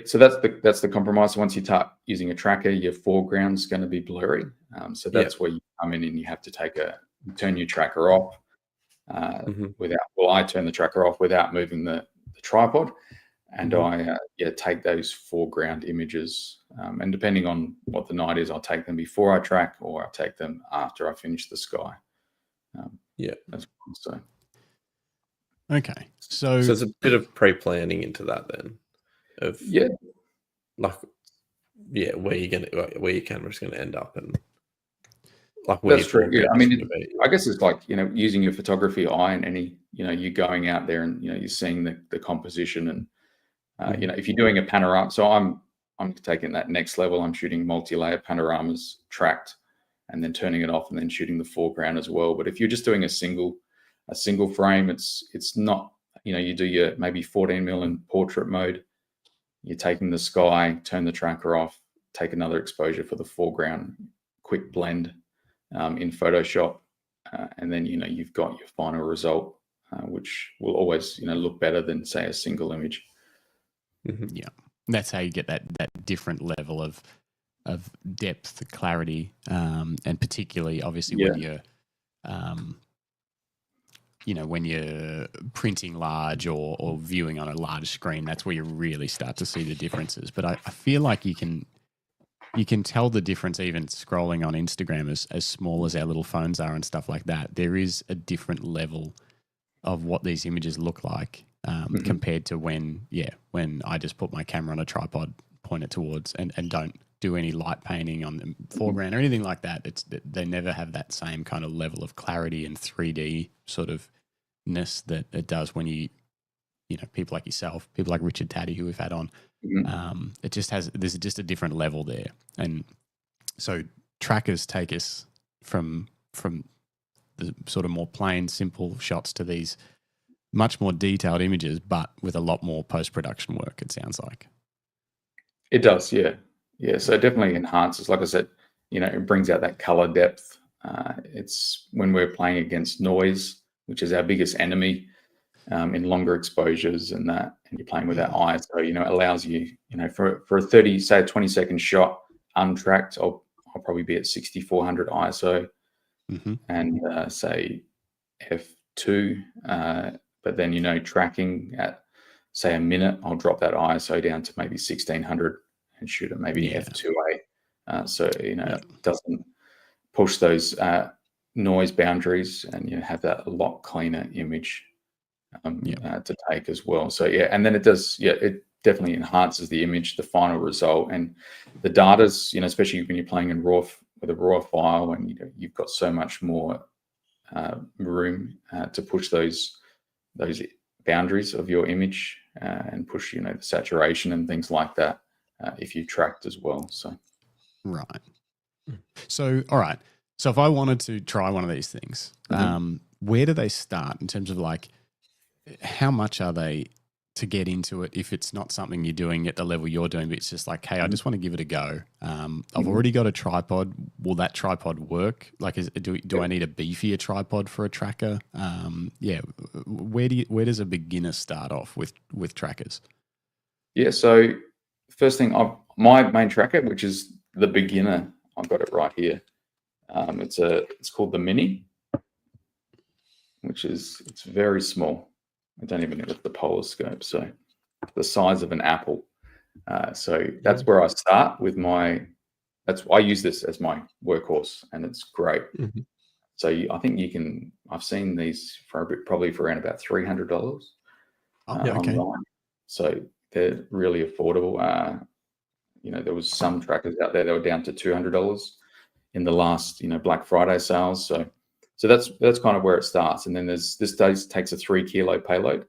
So that's the compromise. Once you start using a tracker, your foreground's going to be blurry. So that's where you come in and you have to turn your tracker off I turn the tracker off without moving the tripod, and I take those foreground images. And depending on what the night is, I'll take them before I track, or I'll take them after I finish the sky. That's what I'm saying. Okay, so there's a bit of pre-planning into that then, where your camera's going to end up, and like where that's true. Yeah, I mean, I guess it's like using your photography eye, and any you're going out there and you're seeing the composition, and if you're doing a panorama. So I'm taking that next level. I'm shooting multi-layer panoramas tracked, and then turning it off, and then shooting the foreground as well. But if you're just doing a single frame, it's not, you do your maybe 14mm in portrait mode, you're taking the sky, turn the tracker off, take another exposure for the foreground, quick blend in Photoshop, and then you've got your final result, which will always look better than, say, a single image. That's how you get that different level of depth, clarity, and particularly obviously when you're when you're printing large or viewing on a large screen, that's where you really start to see the differences. But I feel like you can tell the difference even scrolling on Instagram, as small as our little phones are and stuff like that. There is a different level of what these images look like compared to when I just put my camera on a tripod, point it towards, and don't do any light painting on the foreground or anything like that. They never have that same kind of level of clarity and 3D sort of ness that it does when you people like yourself, people like Richard Taddy, who we've had on. It just there's just a different level there. And so trackers take us from the sort of more plain, simple shots to these much more detailed images, but with a lot more post-production work, it sounds like. It does, yeah. Yeah, so it definitely enhances, like I said, it brings out that color depth. It's when we're playing against noise, which is our biggest enemy in longer exposures and that, and you're playing with that ISO, it allows you, for a 20-second shot untracked, I'll probably be at 6400 ISO and say f2, but then, tracking at, say, a minute, I'll drop that ISO down to maybe 1600 and shoot at maybe f2.8. So, it doesn't push those noise boundaries, and you have that a lot cleaner image to take as well. So, and then it does, it definitely enhances the image, the final result, and the data's, especially when you're playing in RAW with a RAW file, and you've got so much more room to push those boundaries of your image and push, the saturation and things like that if you tracked as well. So, right. So, all right. So if I wanted to try one of these things, where do they start in terms of like, how much are they to get into it if it's not something you're doing at the level you're doing, but it's just like, hey, I just want to give it a go. I've already got a tripod. Will that tripod work? Like, do I need a beefier tripod for a tracker? Where does a beginner start off with trackers? Yeah, so first thing, my main tracker, which is the beginner, I've got it right here. It's called the Mini, it's very small. I don't even know the polar scope, so the size of an apple. So that's where I start with I use this as my workhorse, and it's great. So I think I've seen these probably for around about $300 online. So they're really affordable. There was some trackers out there that were down to $200 in the last, Black Friday sales. So that's kind of where it starts. And then this takes a 3 kilo payload,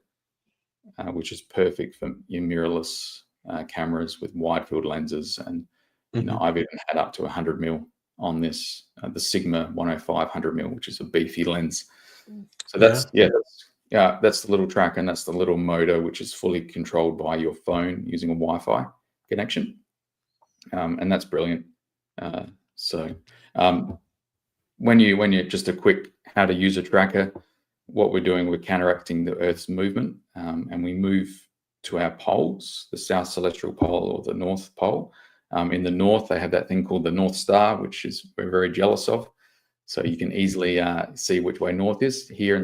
which is perfect for your mirrorless cameras with wide field lenses. And, I've even had up to 100 mil on this, the Sigma 105 100 mil, which is a beefy lens. So that's the little tracker, and that's the little motor, which is fully controlled by your phone using a Wi-Fi connection. And that's brilliant. When you're just a quick how to use a tracker, what we're doing, we're counteracting the Earth's movement, and we move to our poles, the South Celestial Pole or the North Pole. In the north, they have that thing called the North Star, which we're very jealous of. So you can easily see which way north is. Here in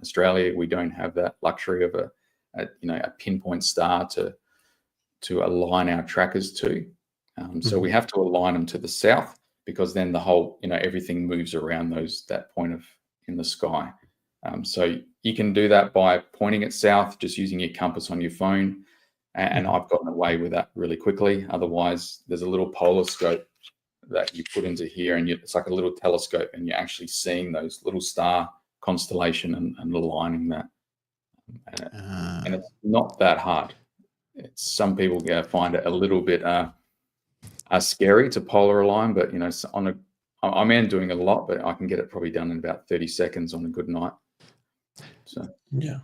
Australia, we don't have that luxury of a pinpoint star to align our trackers to. So we have to align them to the south, because then the whole, everything moves around that point in the sky. So you can do that by pointing it south, just using your compass on your phone. And I've gotten away with that really quickly. Otherwise, there's a little polar scope that you put into here, and it's like a little telescope, and you're actually seeing those little star constellation and aligning that. And it's not that hard. Some people find it a little bit scary to polar align, but I'm doing a lot, but I can get it probably done in about 30 seconds on a good night. So yeah.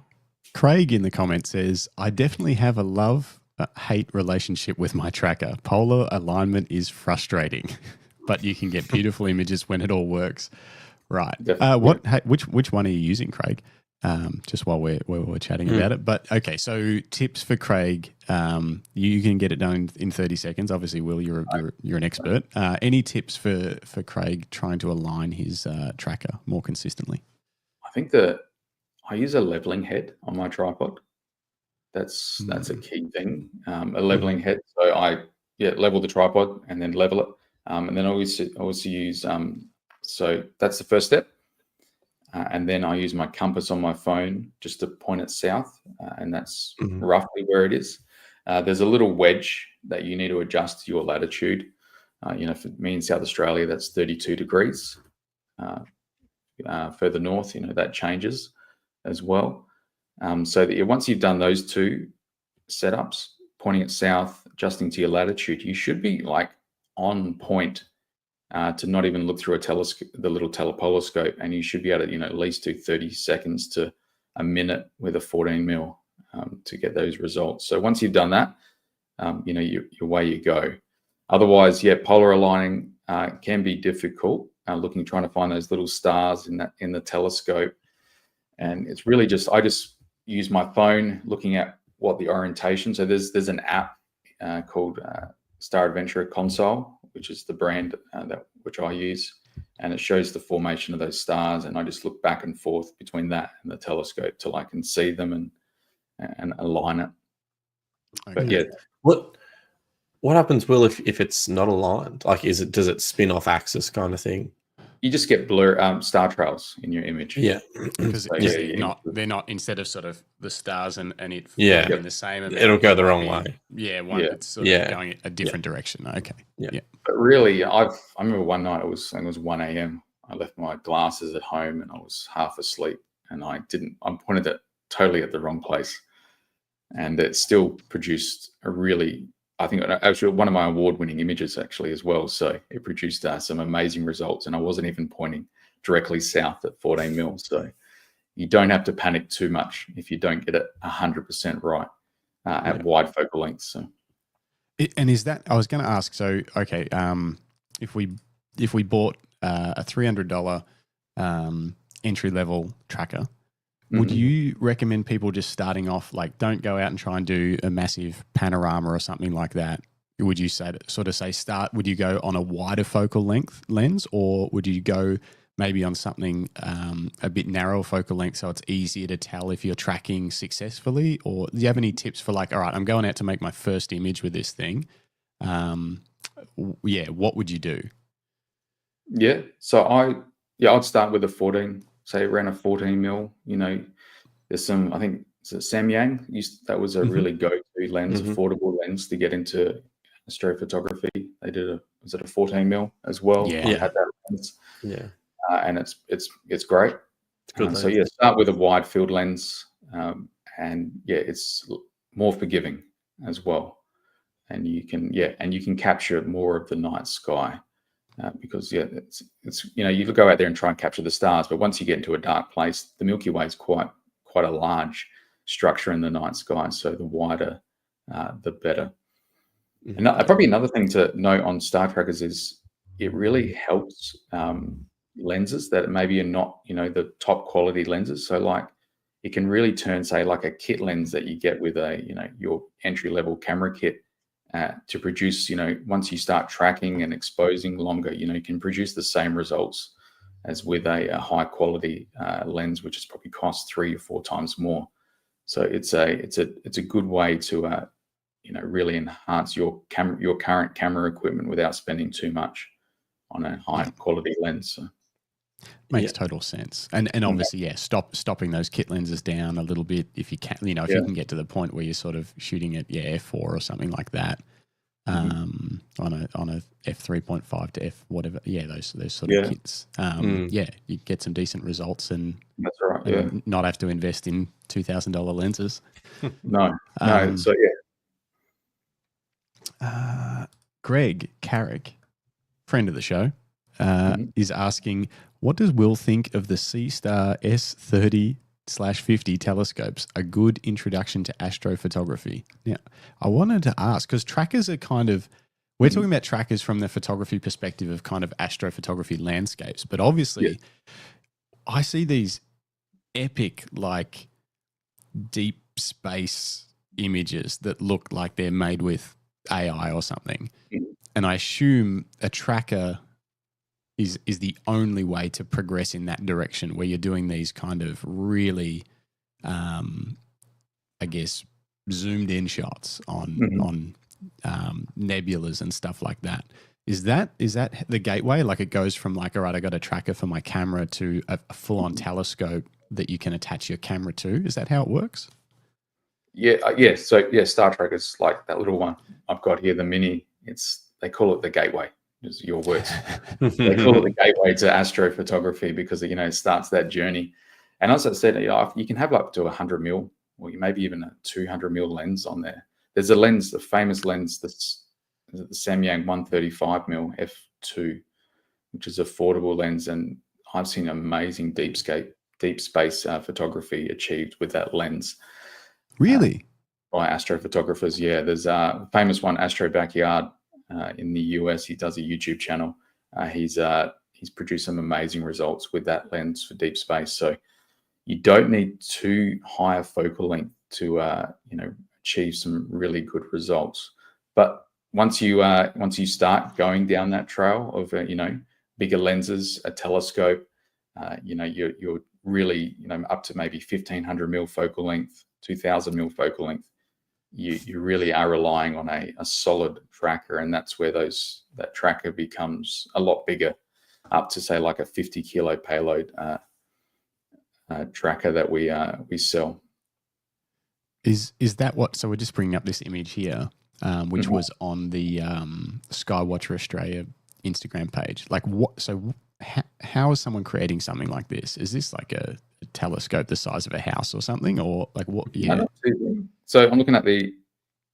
Craig in the comments says, I definitely have a love-hate relationship with my tracker. Polar alignment is frustrating, but you can get beautiful images when it all works. Right. Which one are you using, Craig? Just while we're chatting about it. But okay, so tips for Craig. You can get it done in 30 seconds. Obviously, Will, you're an expert. Any tips for Craig trying to align his tracker more consistently? I think I use a leveling head on my tripod. That's a key thing. A leveling head. So I level the tripod and then level it. And then I also use so that's the first step. And then I use my compass on my phone just to point it south, and that's roughly where it is. There's a little wedge that you need to adjust your latitude. For me in South Australia, that's 32 degrees. Further north, that changes as well. So that once you've done those two setups, pointing it south, adjusting to your latitude, you should be like on point to not even look through a telescope, the little telepoloscope, and you should be able to, at least do 30 seconds to a minute with a 14 mil to get those results. So once you've done that, you're away you go. Otherwise, polar aligning can be difficult. Trying to find those little stars in the telescope, and it's really I just use my phone looking at what the orientation. So there's an app called Star Adventurer Console, which is the brand which I use, and it shows the formation of those stars, and I just look back and forth between that and the telescope till I can see them and align it. Okay. But what happens, Will, if it's not aligned? Like, does it spin off axis kind of thing? You just get blur star trails in your image. Yeah, because So, they're not instead of sort of the stars and it in the same amount, it'll go the wrong way. It's sort of going a different direction. Okay. Yeah. But really, I remember one night it was 1 a.m. I left my glasses at home and I was half asleep, and I pointed it totally at the wrong place, and it still produced I think actually one of my award-winning images actually as well. So it produced some amazing results, and I wasn't even pointing directly south at 14 mil. So you don't have to panic too much if you don't get it 100% right at wide focal lengths. So. And is that, I was going to ask, so, okay, if we bought a $300 entry-level tracker, would you recommend people just starting off, like, don't go out and try and do a massive panorama or something like that? Would you say would you go on a wider focal length lens, or would you go maybe on something a bit narrower focal length so it's easier to tell if you're tracking successfully? Or do you have any tips for, like, all right, I'm going out to make my first image with this thing. What would you do? Yeah. So I'd start with a 14, say around a 14 mil. There's some, I think Samyang that was a really go-to lens, affordable lens to get into astrophotography. They did was it a 14 mil as well? Yeah. I had that lens. Yeah. And it's great. It's good. So start with a wide field lens, and it's more forgiving as well. And you can capture more of the night sky. Because it's you go out there and try and capture the stars, but once you get into a dark place, the Milky Way is quite a large structure in the night sky. So the wider, the better. And probably another thing to note on star trackers is it really helps lenses that maybe are not the top quality lenses. So like it can really turn, say, like a kit lens that you get with your entry level camera kit. To produce, once you start tracking and exposing longer, you can produce the same results as with a high quality lens, which is probably cost 3 or 4 times more. So it's a good way to really enhance your current camera equipment without spending too much on a high quality lens. So. Makes total sense. And obviously, stopping those kit lenses down a little bit if you can, if you can get to the point where you're sort of shooting at f4 or something like that, on a f3.5 to f whatever, those sort of kits. You get some decent results and that's right. And not have to invest in $2,000 lenses. No. So Greg Carrick, friend of the show, is asking, what does Will think of the C-Star S30/50 telescopes? A good introduction to astrophotography. Now, I wanted to ask, because trackers are kind of, we're talking about trackers from the photography perspective of kind of astrophotography landscapes, but obviously I see these epic, like, deep space images that look like they're made with AI or something. And I assume a tracker is the only way to progress in that direction, where you're doing these kind of really, I guess, zoomed in shots on nebulas and stuff like that. Is that the gateway? Like, it goes from like, all right, I got a tracker for my camera to a full-on telescope that you can attach your camera to. Is that how it works? Yeah. So Star Trackers, like that little one I've got here, the Mini. They call it the gateway. Is your words. They call it the gateway to astrophotography because it starts that journey. And as I said, you can have up to 100 mil, or maybe even a 200 mil lens on there. There's a lens, the famous lens, that's the Samyang 135 mil f2, which is affordable lens, and I've seen amazing deep space photography achieved with that lens. Really? By astrophotographers, yeah. There's a famous one, Astro Backyard, in the US. He does a YouTube channel. He's produced some amazing results with that lens for deep space. So you don't need too high a focal length to achieve some really good results. But once you start going down that trail of bigger lenses, a telescope, you're really up to maybe 1500 mil focal length, 2000 mil focal length. You really are relying on a solid tracker, and that's where that tracker becomes a lot bigger, up to say like a 50 kilo payload tracker that we sell. Is that what? So we're just bringing up this image here, which was on the Skywatcher Australia Instagram page. Like what? So how is someone creating something like this? Is this like a telescope the size of a house or something, or like what? Yeah. So I'm looking at the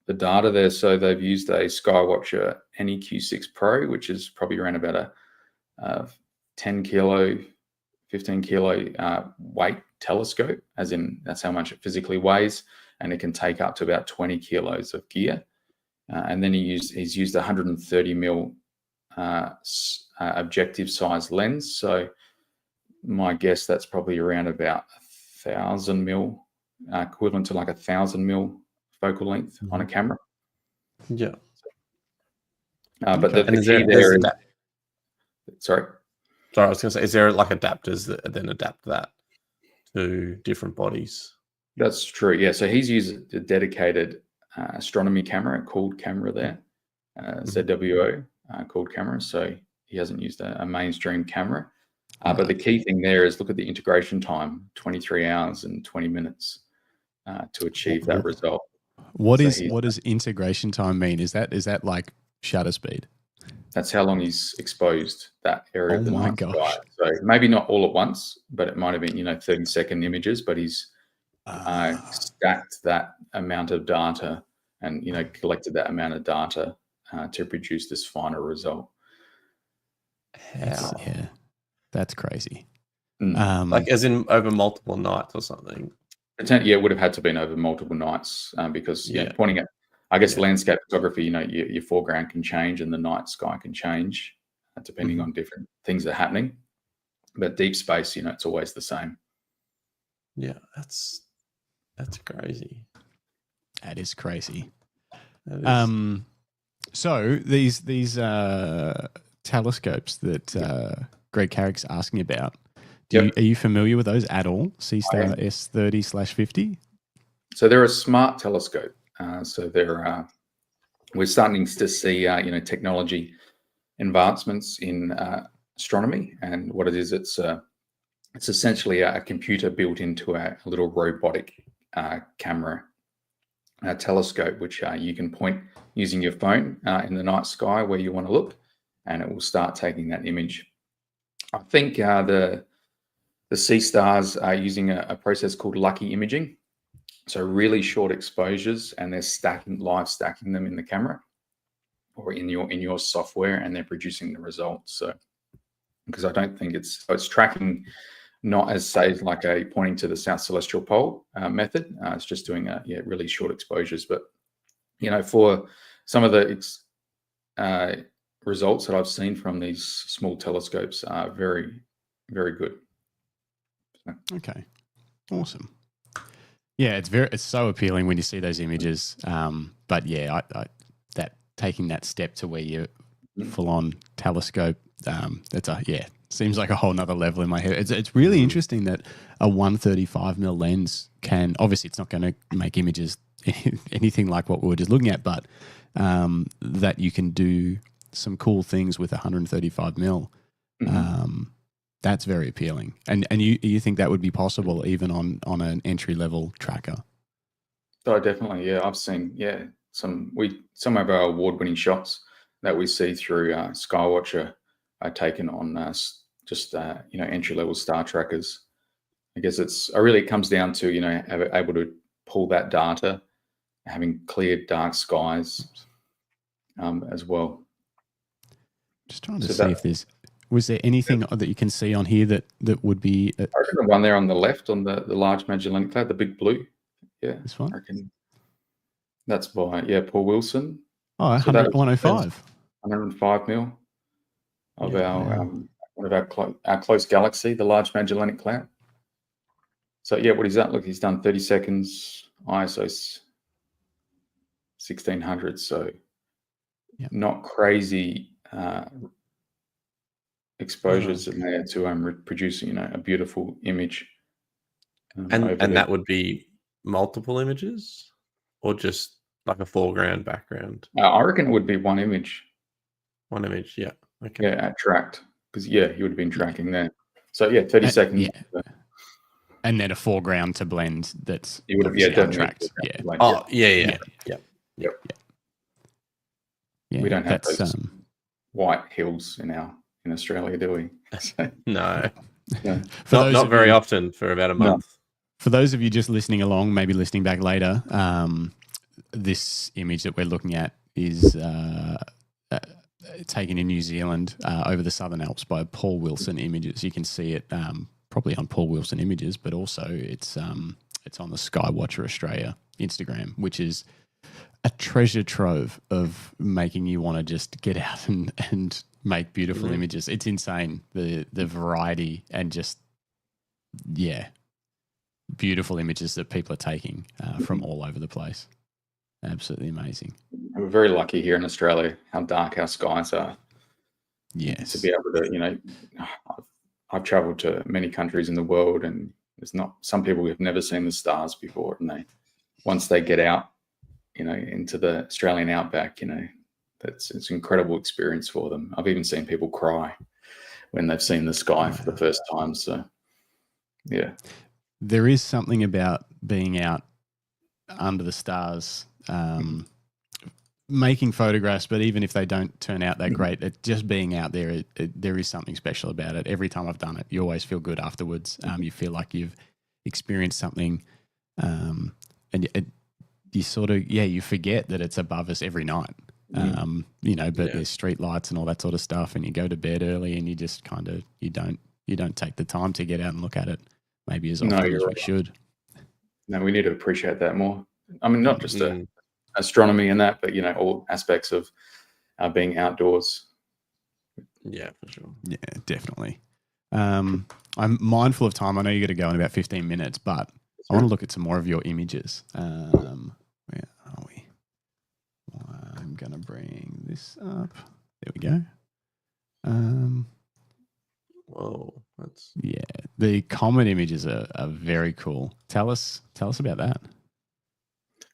data there. So they've used a Skywatcher NEQ6 Pro, which is probably around about a 10 kilo, 15 kilo weight telescope, as in that's how much it physically weighs, and it can take up to about 20 kilos of gear. And then he's used 130 mil objective size lens. So my guess that's probably around about 1,000 mil, equivalent to like 1,000 mil focal length on a camera. Yeah. But the key there is sorry, I was going to say, is there like adapters that then adapt that to different bodies? That's true. Yeah. So he's used a dedicated astronomy camera, cooled camera there, ZWO cooled camera. So he hasn't used a mainstream camera. But the key thing there is look at the integration time, 23 hours and 20 minutes to achieve that result. What does integration time mean? Is that like shutter speed? That's how long he's exposed that area of the night sky. So maybe not all at once, but it might have been 30-second images. But he's stacked that amount of data and collected that amount of data to produce this final result. Yeah, that's crazy. Like as in over multiple nights or something. Yeah, it would have had to been over multiple nights because pointing at, I guess, landscape photography, your foreground can change and the night sky can change depending on different things that are happening. But deep space, it's always the same. Yeah, that's crazy. That is crazy. That is. So these telescopes that Greg Carrick's asking about, are you familiar with those at all? C-Star S30/50? So they're a smart telescope. So they're we're starting to see technology advancements in astronomy, and what it is, it's essentially a computer built into a little robotic camera telescope, which you can point using your phone in the night sky where you want to look, and it will start taking that image. I think the C-Stars are using a process called lucky imaging. So really short exposures, and they're live stacking them in the camera or in your software, and they're producing the results. So because I don't think it's tracking, not as say like a pointing to the South Celestial Pole method. It's just doing really short exposures. But for some of the results that I've seen from these small telescopes are very, very good. Okay, awesome. Yeah, it's so appealing when you see those images. But yeah, I that taking that step to where you're full on telescope, seems like a whole nother level in my head. It's really interesting that a 135mm lens can, obviously it's not going to make images anything like what we were just looking at, but that you can do some cool things with 135mm. That's very appealing. And you think that would be possible even on an entry-level tracker? Oh, definitely. Yeah, I've seen some of our award-winning shots that we see through Skywatcher are taken on entry-level star trackers. I guess it comes down to, able to pull that data, having clear dark skies as well. Just trying to see if was there anything that you can see on here that would be... I reckon the one there on the left on the Large Magellanic Cloud, the big blue. Yeah. This one? I reckon that's by, Paul Wilson. Oh, 105. 105 mil of one of our close galaxy, the Large Magellanic Cloud. So what is that? Look, he's done 30 seconds, ISO 1600. So not crazy exposures in there to producing, a beautiful image. And that would be multiple images, or just like a foreground, background? I reckon it would be one image. One image, yeah. Okay. Yeah, tracked, because he would have been tracking there. So 30 seconds. Yeah. And then a foreground to blend. That's you would have tracked. Yeah. Oh, yeah. We don't have those white hills in Australia, do we? No. Yeah. Not very often for about a month. No. For those of you just listening along, maybe listening back later, this image that we're looking at is taken in New Zealand over the Southern Alps by Paul Wilson Images. You can see it probably on Paul Wilson Images, but also it's on the Skywatcher Australia Instagram, which is a treasure trove of making you want to just get out and make beautiful images. It's insane, the variety and just, beautiful images that people are taking from all over the place. Absolutely amazing. We're very lucky here in Australia, how dark our skies are. Yes. To be able to, I've traveled to many countries in the world, and there's not some people who have never seen the stars before, and once they get out, into the Australian outback, it's an incredible experience for them. I've even seen people cry when they've seen the sky for the first time. So, there is something about being out under the stars, making photographs, but even if they don't turn out that great, just being out there, there is something special about it. Every time I've done it, you always feel good afterwards. You feel like you've experienced something, and you sort of, you forget that it's above us every night. But there's street lights and all that sort of stuff, and you go to bed early and you just kind of, you don't take the time to get out and look at it maybe as often as we should. No, we need to appreciate that more. I mean, not just astronomy and that, but, all aspects of being outdoors. Yeah, for sure. Yeah, definitely. I'm mindful of time. I know you got to go in about 15 minutes, but I want to look at some more of your images. Where are we? I'm going to bring this up. There we go. Whoa, the Comet images are very cool. Tell us about that.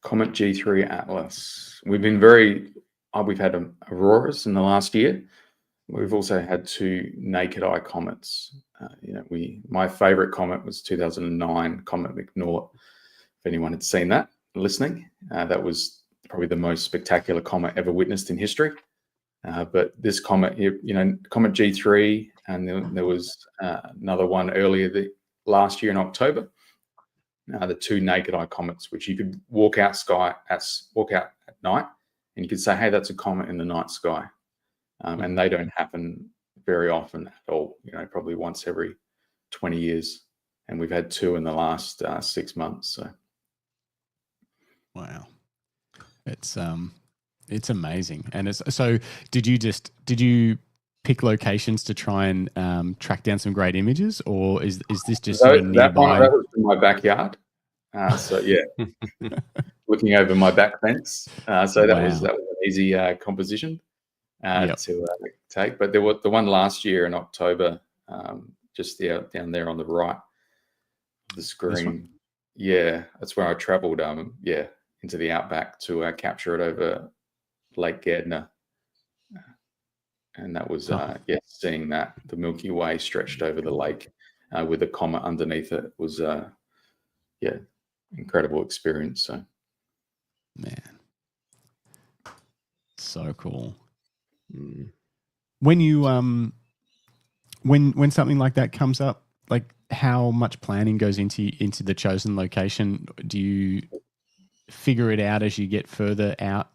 Comet G3 Atlas. We've been we've had Auroras in the last year. We've also had 2 naked eye comets. My favorite comet was 2009 Comet McNaught. If anyone had seen that, listening, that was probably the most spectacular comet ever witnessed in history. But this comet, Comet G3, and there was another one earlier last year in October. The 2 naked eye comets, which you could walk out at night, and you could say, "Hey, that's a comet in the night sky," and they don't happen very often at all. Probably once every 20 years, and we've had 2 in the last 6 months. So, wow, it's amazing. And so, did you pick locations to try and track down some great images, or is this just nearby? That was in my backyard. Looking over my back fence. So that was an easy composition to take. But there was the one last year in October, just down there on the right of the screen. Yeah, that's where I travelled. Into the outback to capture it over Lake Gardner. And that was, seeing that the Milky Way stretched over the lake with a comet underneath it was, incredible experience. So, man, so cool. When you when something like that comes up, like how much planning goes into the chosen location? Do you figure it out as you get further out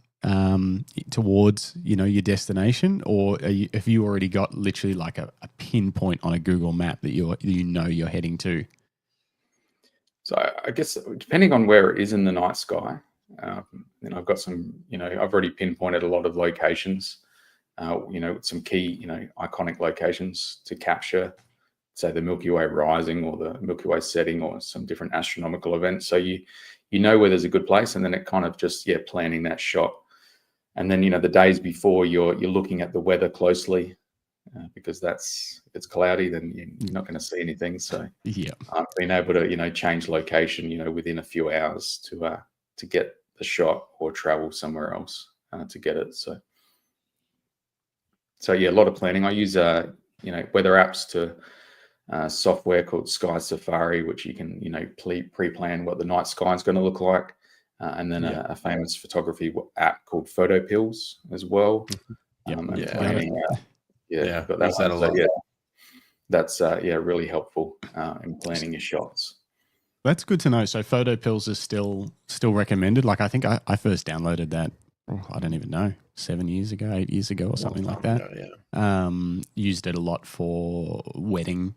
towards your destination, or have you already got literally like a pinpoint on a Google map that you're heading to? So I guess depending on where it is in the night sky, I've got some, I've already pinpointed a lot of locations, some key, iconic locations to capture, say the Milky Way rising or the Milky Way setting or some different astronomical events. So you know where there's a good place, and then it kind of just, planning that shot. And then, the days before you're looking at the weather closely, because if it's cloudy, then you're not going to see anything. So being able to, change location, within a few hours to get the shot or travel somewhere else to get it. So a lot of planning. I use, weather apps to software called Sky Safari, which you can, pre-plan what the night sky is going to look like. And then a famous photography app called Photo Pills as well. Planning, but that's a lot. That's really helpful in planning your shots. That's good to know. So Photo Pills is still recommended. Like I think I first downloaded that, I don't even know, 7 years ago, 8 years ago, or something like that. Used it a lot for wedding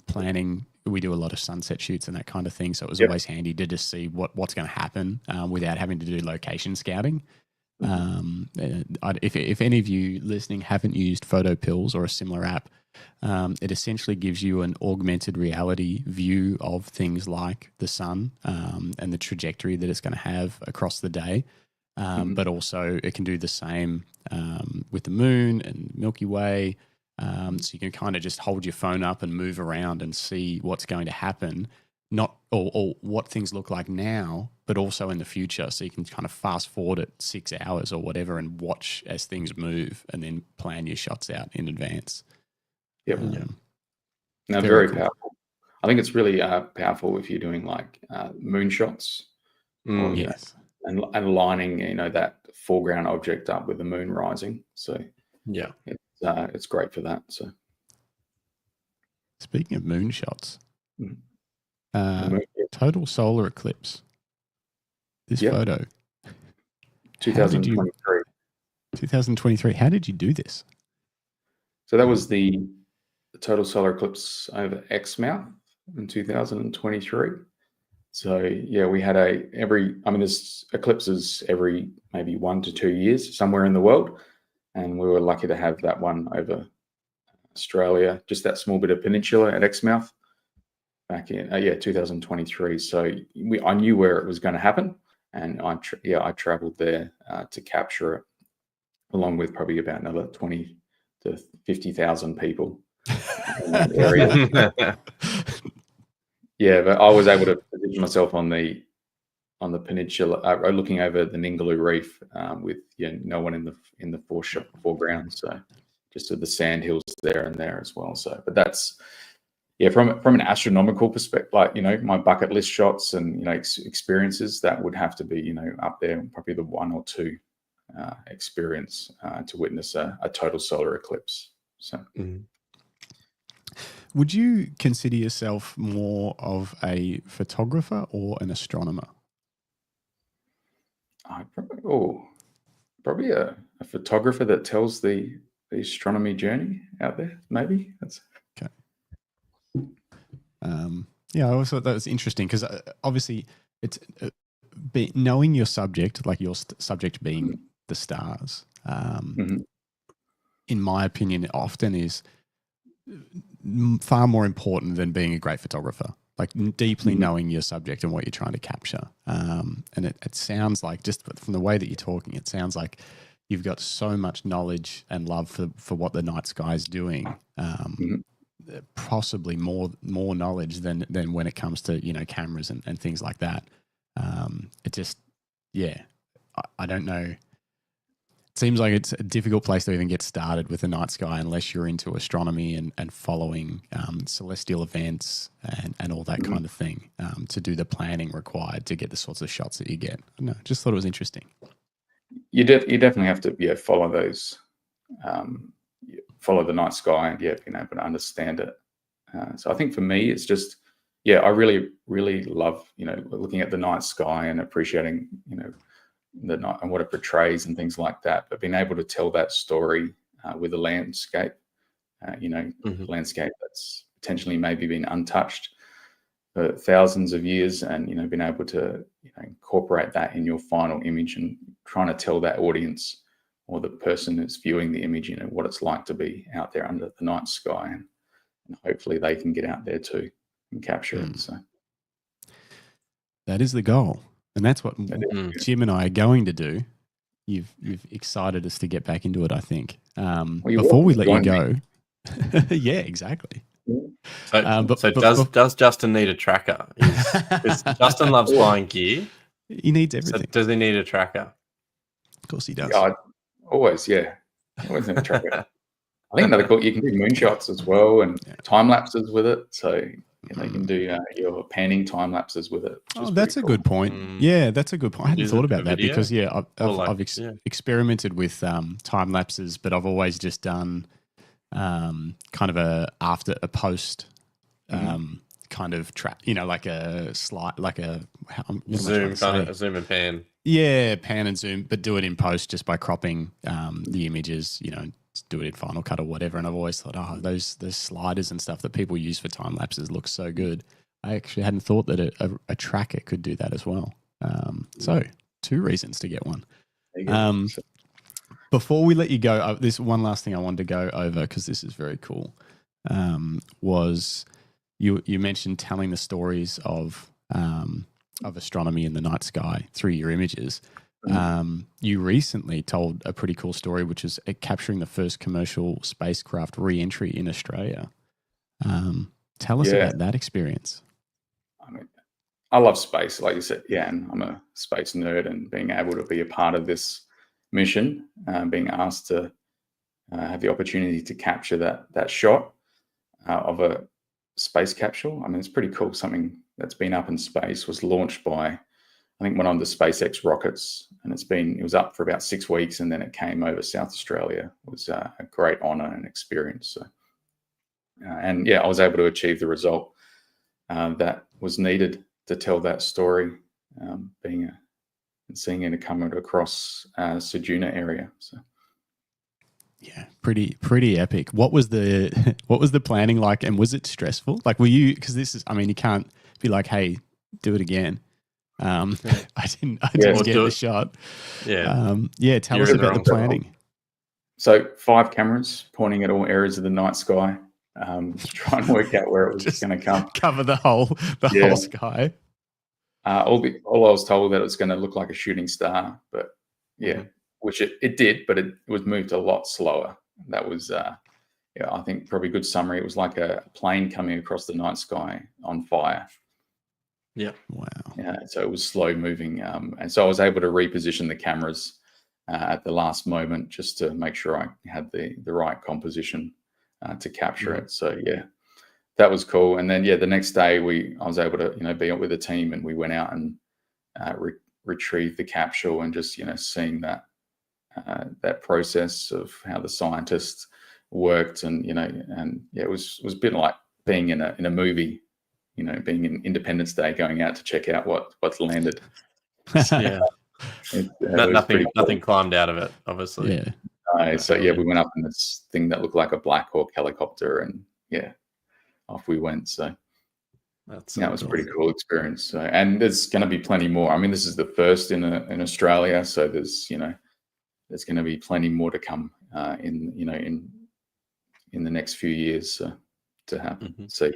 planning. We do a lot of sunset shoots and that kind of thing. So it was always handy to just see what's going to happen without having to do location scouting. If any of you listening haven't used Photo Pills or a similar app, it essentially gives you an augmented reality view of things like the sun and the trajectory that it's going to have across the day. But also it can do the same with the moon and Milky Way. So you can kind of just hold your phone up and move around and see what's going to happen, or what things look like now, but also in the future. So you can kind of fast forward it 6 hours or whatever and watch as things move and then plan your shots out in advance. Very cool. Powerful. I think it's really powerful if you're doing like moon shots. Yes. And aligning, that foreground object up with the moon rising. So it's great for that. So speaking of moon shots, total solar eclipse. This photo. 2023. 2023. How did you do this? So that was the total solar eclipse over Exmouth in 2023. So we had there's eclipses every maybe 1 to 2 years somewhere in the world, and we were lucky to have that one over Australia, just that small bit of peninsula at Exmouth back in 2023. So I knew where it was going to happen, and I travelled there to capture it, along with probably about another 20 to 50,000 people in that area. But I was able to position myself on the peninsula, looking over the Ningaloo Reef, with no one in the foreground. So just the sand hills there and there as well. So, but that's from an astronomical perspective, like my bucket list shots and experiences, that would have to be up there, probably the 1 or 2 experience to witness a total solar eclipse. So. Would you consider yourself more of a photographer or an astronomer? Probably a photographer that tells the astronomy journey out there. Maybe that's okay. I always thought that was interesting because obviously it's knowing your subject, like your subject being the stars. In my opinion, it often is far more important than being a great photographer, like deeply knowing your subject and what you're trying to capture. And it sounds like, just from the way that you're talking, it sounds like you've got so much knowledge and love for what the night sky is doing, possibly more knowledge than when it comes to cameras and things like that. It just I don't know. It seems like it's a difficult place to even get started with the night sky unless you're into astronomy and following celestial events and all that kind of thing, to do the planning required to get the sorts of shots that you get. I don't know, just thought it was interesting. You definitely have to follow those, follow the night sky and being able to understand it So I think for me, it's just, yeah, I really love, looking at the night sky and appreciating, the night and what it portrays and things like that. But being able to tell that story with a landscape, landscape that's potentially maybe been untouched for thousands of years, and being able to incorporate that in your final image and trying to tell that audience or the person that's viewing the image, what it's like to be out there under the night sky, and hopefully they can get out there too and capture it. So that is the goal, and that's what Jim and I are going to do. You've excited us to get back into it, I think. Before we let you go, yeah, exactly. So does Justin need a tracker? Because Justin loves buying gear. He needs everything. So does he need a tracker? Of course he does. Always need a tracker. I think another cool, you can do moonshots as well and time lapses with it. So you can do your panning time lapses with it. Oh, that's a good point. Yeah, that's a good point. I hadn't thought about that because I've experimented with time lapses, but I've always just done kind of a post kind of trap, like a slide, like a zoom, kind of zoom and pan. Yeah, pan and zoom, but do it in post just by cropping the images, do it in Final Cut or whatever. And I've always thought, those sliders and stuff that people use for time lapses look so good. I actually hadn't thought that a tracker could do that as well. So 2 reasons to get one. Before we let you go, there's one last thing I wanted to go over because this is very cool. Was you mentioned telling the stories of astronomy in the night sky through your images. You recently told a pretty cool story, which is capturing the first commercial spacecraft re-entry in Australia. Tell us about that experience. I mean, I love space, like you said, and I'm a space nerd, and being able to be a part of this mission, being asked to have the opportunity to capture that shot of a space capsule. I mean, it's pretty cool. Something that's been up in space was launched by, I think, one of the SpaceX rockets, and it was up for about 6 weeks, and then it came over South Australia. It was a great honor and experience. So, I was able to achieve the result that was needed to tell that story, seeing it coming across Ceduna area. So. Yeah, pretty epic. What was the planning like, and was it stressful? Like, were you, because this is, I mean, you can't be like, hey, do it again. I didn't get the shot. Tell us about the planning. So 5 cameras pointing at all areas of the night sky, try and work out where it was going to come. Cover the whole sky. All I was told that it was going to look like a shooting star, but which it did, but it was moved a lot slower. That was, I think probably a good summary. It was like a plane coming across the night sky on fire. Yeah. Wow. Yeah. So it was slow moving. And so I was able to reposition the cameras at the last moment just to make sure I had the right composition to capture it. So that was cool. And then the next day I was able to be with a team, and we went out and retrieved the capsule, and just seeing that process of how the scientists worked, and it was a bit like being in a movie, being in Independence Day, going out to check out what's landed. Nothing climbed out of it, obviously. We went up in this thing that looked like a Black Hawk helicopter, and off we went. So that was a pretty cool experience. So, and there's going to be plenty more. I mean, this is the first in Australia, so there's going to be plenty more to come in the next few years to happen. See.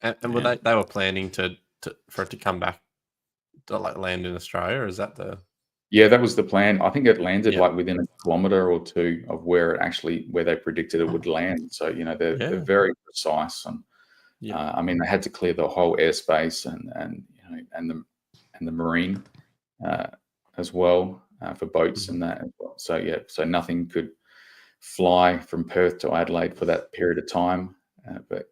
And were they were planning for it to come back to land in Australia, or is that the? Yeah, that was the plan. I think it landed within a kilometre or 2 of where they predicted it would land. So they're very precise, and I mean, they had to clear the whole airspace and the marine as well for boats and that as well. So so nothing could fly from Perth to Adelaide for that period of time. But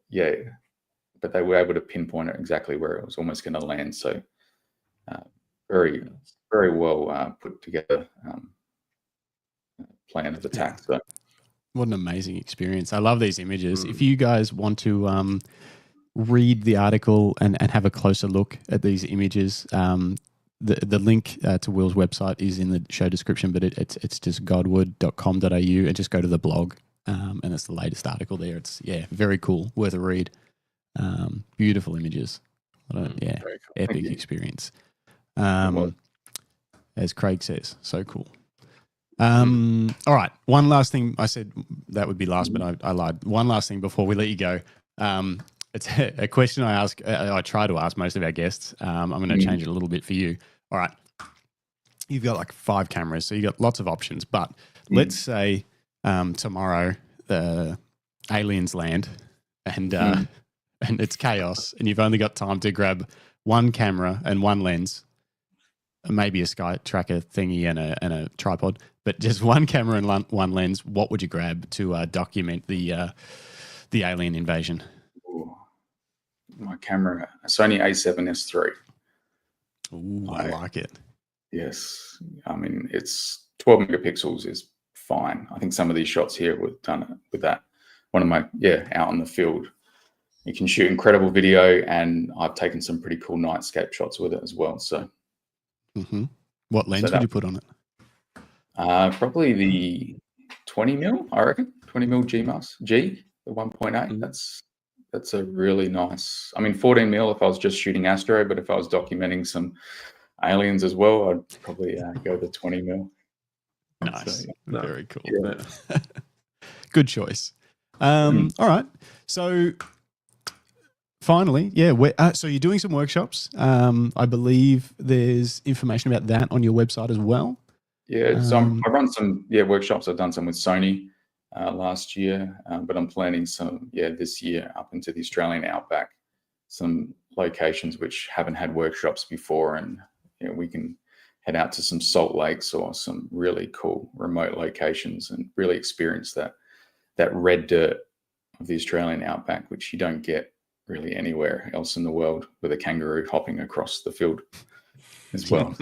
they were able to pinpoint it exactly where it was almost going to land. So very, very well put together plan of attack. So What an amazing experience. I love these images. If you guys want to read the article and have a closer look at these images, the link to Will's website is in the show description, but it's just godward.com.au, and just go to the blog, and it's the latest article there. It's, very cool, worth a read. Beautiful images. Very cool. Epic experience. As Craig says, so cool. All right, one last thing. I said that would be last, but I lied. One last thing before we let you go. It's a question I ask. I try to ask most of our guests. I'm going to change it a little bit for you. All right, you've got like 5 cameras, so you got lots of options. But let's say tomorrow aliens land and it's chaos, and you've only got time to grab one camera and one lens, maybe a sky tracker thingy and a tripod, but just one camera and one lens. What would you grab to document the alien invasion? Ooh. My camera, a Sony A7S III. Ooh, I like it. Yes. I mean, it's 12 megapixels is fine. I think some of these shots here were done with that. One of my, out in the field. You can shoot incredible video, and I've taken some pretty cool nightscape shots with it as well. So, what lens would you put on it? Probably the 20 mil, I reckon. 20 mil G, the 1.8. That's a really nice. I mean, 14 mil if I was just shooting astro, but if I was documenting some aliens as well, I'd probably go the 20 mil. Nice, so, very cool. Yeah. Good choice. All right, so. Finally, so you're doing some workshops. I believe there's information about that on your website as well. Yeah, so I run some workshops. I've done some with Sony last year, but I'm planning some this year up into the Australian outback, some locations which haven't had workshops before, and we can head out to some salt lakes or some really cool remote locations and really experience that red dirt of the Australian outback, which you don't get really anywhere else in the world, with a kangaroo hopping across the field as well.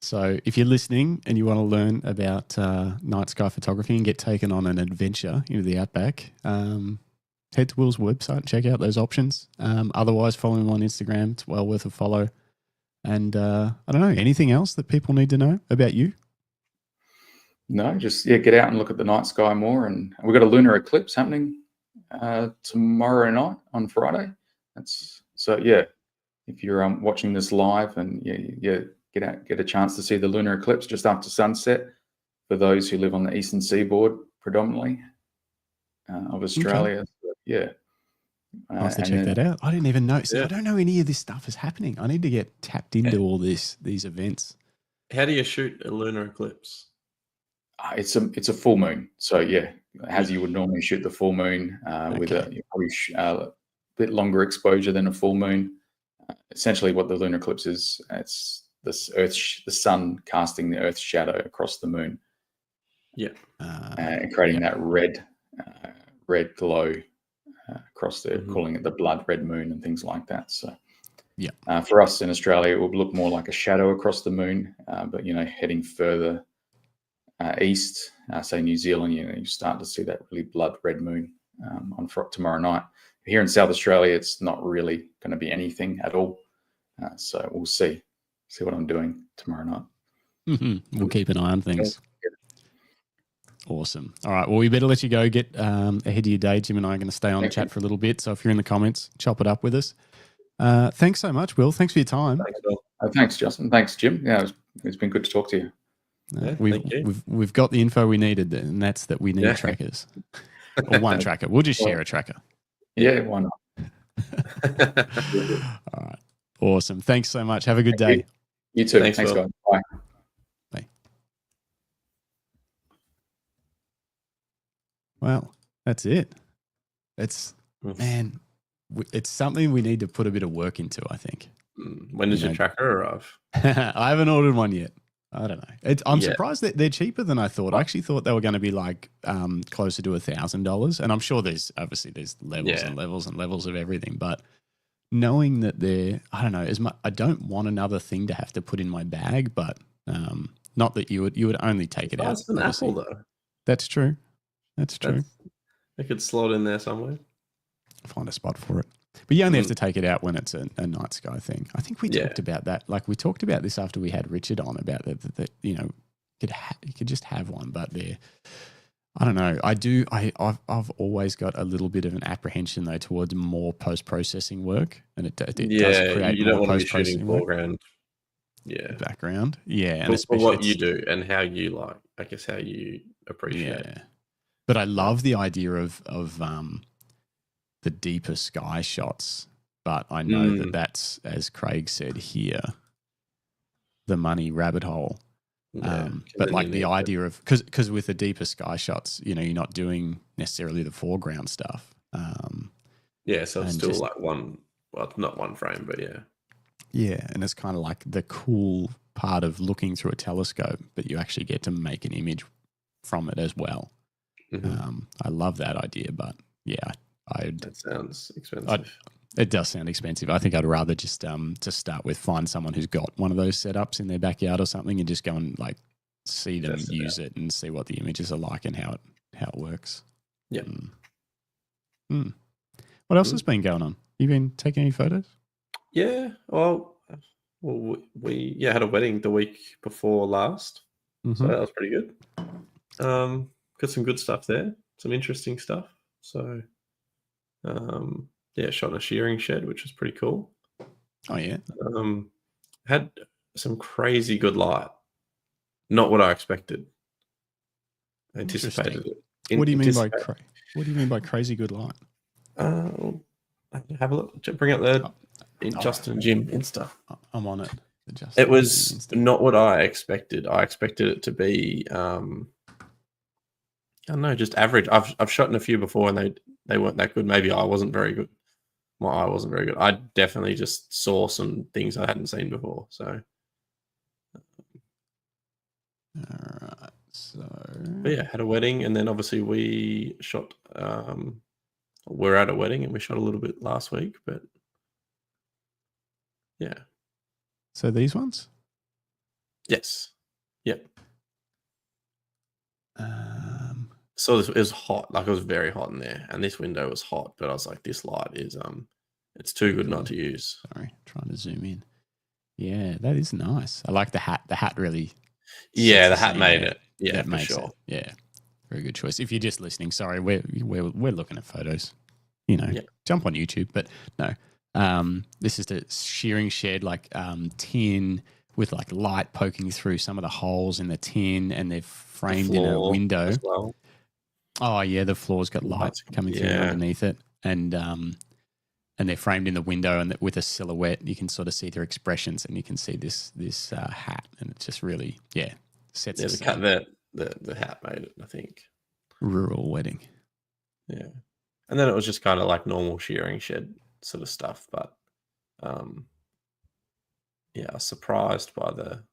So if you're listening and you want to learn about night sky photography and get taken on an adventure into the outback, head to Will's website and check out those options. Otherwise, follow him on Instagram. It's well worth a follow. And I don't know, anything else that people need to know about you? No, just get out and look at the night sky more. And we've got a lunar eclipse happening tomorrow night on Friday. If you're watching this live and get a chance to see the lunar eclipse just after sunset, for those who live on the eastern seaboard predominantly of Australia. Okay. I'll have to check that out. I didn't even know. I don't know any of this stuff is happening. I need to get tapped into all these events. How do you shoot a lunar eclipse? It's a full moon. So as you would normally shoot the full moon with a bit longer exposure than a full moon. Essentially, what the lunar eclipse is, it's the sun casting the Earth's shadow across the moon. And creating that red glow across there, calling it the blood red moon and things like that. So, for us in Australia, it will look more like a shadow across the moon. But heading further east, say New Zealand, you start to see that really blood red moon on tomorrow night. Here in South Australia, it's not really going to be anything at all. So we'll see what I'm doing tomorrow night. We'll keep an eye on things. Awesome. All right. Well, we better let you go. Get ahead of your day. Jim and I are going to stay on and chat for a little bit. So if you're in the comments, chop it up with us. Thanks so much, Will. Thanks for your time. Thanks, Will. Thanks, Justin. Thanks, Jim. Yeah, it's been good to talk to you. We've got the info we needed, and that's that we need trackers. Or one tracker. We'll just share a tracker. Yeah, why not? All right. Awesome. Thanks so much. Have a good day. You too. Thanks guys. Bye. Bye. Well, that's it. It's something we need to put a bit of work into, I think. When does your tracker arrive? I haven't ordered one yet. I don't know. I'm surprised that they're cheaper than I thought. I actually thought they were going to be like closer to $1,000, and I'm sure there's levels and levels and levels of everything. But knowing that I don't know, I don't want another thing to have to put in my bag. But not that you would only take it out. It's an Apple though. That's true. That's true. It could slot in there somewhere. Find a spot for it. But you only have to take it out when it's a night sky thing. I think we talked about that. Like we talked about this after we had Richard on about that you know, you could just have one, but I don't know. I've always got a little bit of an apprehension though towards more post-processing work, and it does create you more don't want to be shooting post-processing work. foreground. Yeah. Background. Yeah. And for especially what you do and how you like, I guess how you appreciate it. But I love the idea of the deeper sky shots, but I know that that's, as Craig said here, the money rabbit hole. But like the idea of, because with the deeper sky shots, you know, you're not doing necessarily the foreground stuff. So it's still like not one frame, but yeah. Yeah, and it's kind of like the cool part of looking through a telescope, but you actually get to make an image from it as well. Mm-hmm. I love that idea, but that sounds expensive. It does sound expensive. I think I'd rather just to start with find someone who's got one of those setups in their backyard or something, and just go and like see them use it and see what the images are like and how it works. Yeah. What else has been going on? You been taking any photos? Yeah. Well, we had a wedding the week before last, so that was pretty good. Got some good stuff there, some interesting stuff. So, shot in a shearing shed, which was pretty cool. Oh yeah. Had some crazy good light. Not what I expected. I anticipated it. What do you mean by crazy good light? Have a look. Bring up the Justin Jim Insta. I'm on it. It was not what I expected. I expected it to be I don't know, just average. I've shot in a few before and they weren't that good. Maybe I wasn't very good. My eye wasn't very good. I definitely just saw some things I hadn't seen before. So, all right. But yeah, had a wedding, and then obviously we shot. We're at a wedding, and we shot a little bit last week. But yeah. So these ones? Yes. Yep. So it was hot, like it was very hot in there, and this window was hot. But I was like, this light is it's too good not to use. Sorry, trying to zoom in. Yeah, that is nice. I like the hat. The hat really. Yeah, the hat made it. Yeah, for sure. Yeah, very good choice. If you're just listening, sorry, we're looking at photos. You know, jump on YouTube. But no, this is the shearing shed, like tin with like light poking through some of the holes in the tin, and they're framed in a window. As well. Oh yeah, the floor's got light coming through underneath it, and they're framed in the window, and with a silhouette, you can sort of see their expressions, and you can see this hat, and it just really sets it. The hat made it, I think. Rural wedding. Yeah, and then it was just kind of like normal shearing shed sort of stuff, but I was surprised by the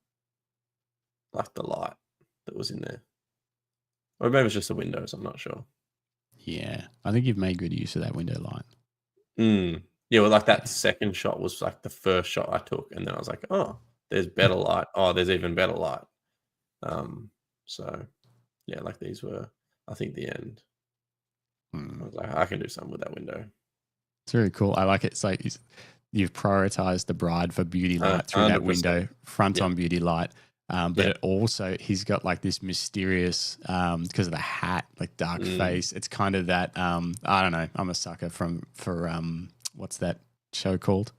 light that was in there. Or maybe it's just the windows, I'm not sure. Yeah, I think you've made good use of that window light. Yeah, well, like that second shot was like the first shot I took, and then I was like, oh, there's better light. Oh, there's even better light. So, yeah, like these were, I think, the end. I was like, I can do something with that window. It's very cool. I like it. It's like you've prioritized the bride for beauty light through 100%. That window, front-on beauty light. But it also, he's got like this mysterious, because of the hat, like dark face. It's kind of that, I don't know. I'm a sucker for what's that show called?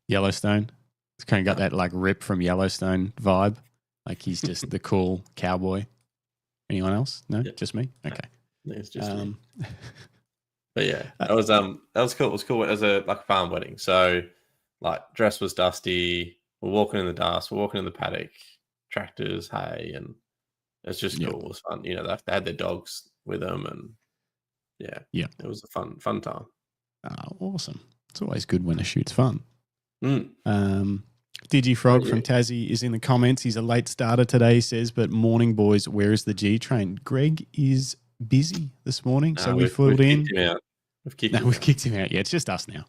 Yellowstone. It's kind of got that like Rip from Yellowstone vibe. Like he's just the cool cowboy. Anyone else? No, just me. Okay, it's just me. But yeah, that was cool. It was cool. It was a like farm wedding. So like dress was dusty. We're walking in the dust. We're walking in the paddock. Tractors, hay, and it's just cool. It was fun. You know, they had their dogs with them, and it was a fun time. Awesome. It's always good when a shoot's fun. Digifrog from Tassie is in the comments. He's a late starter today, he says, but morning, boys, where is the G train? Greg is busy this morning, so we flew in. We've kicked him out. Yeah, it's just us now.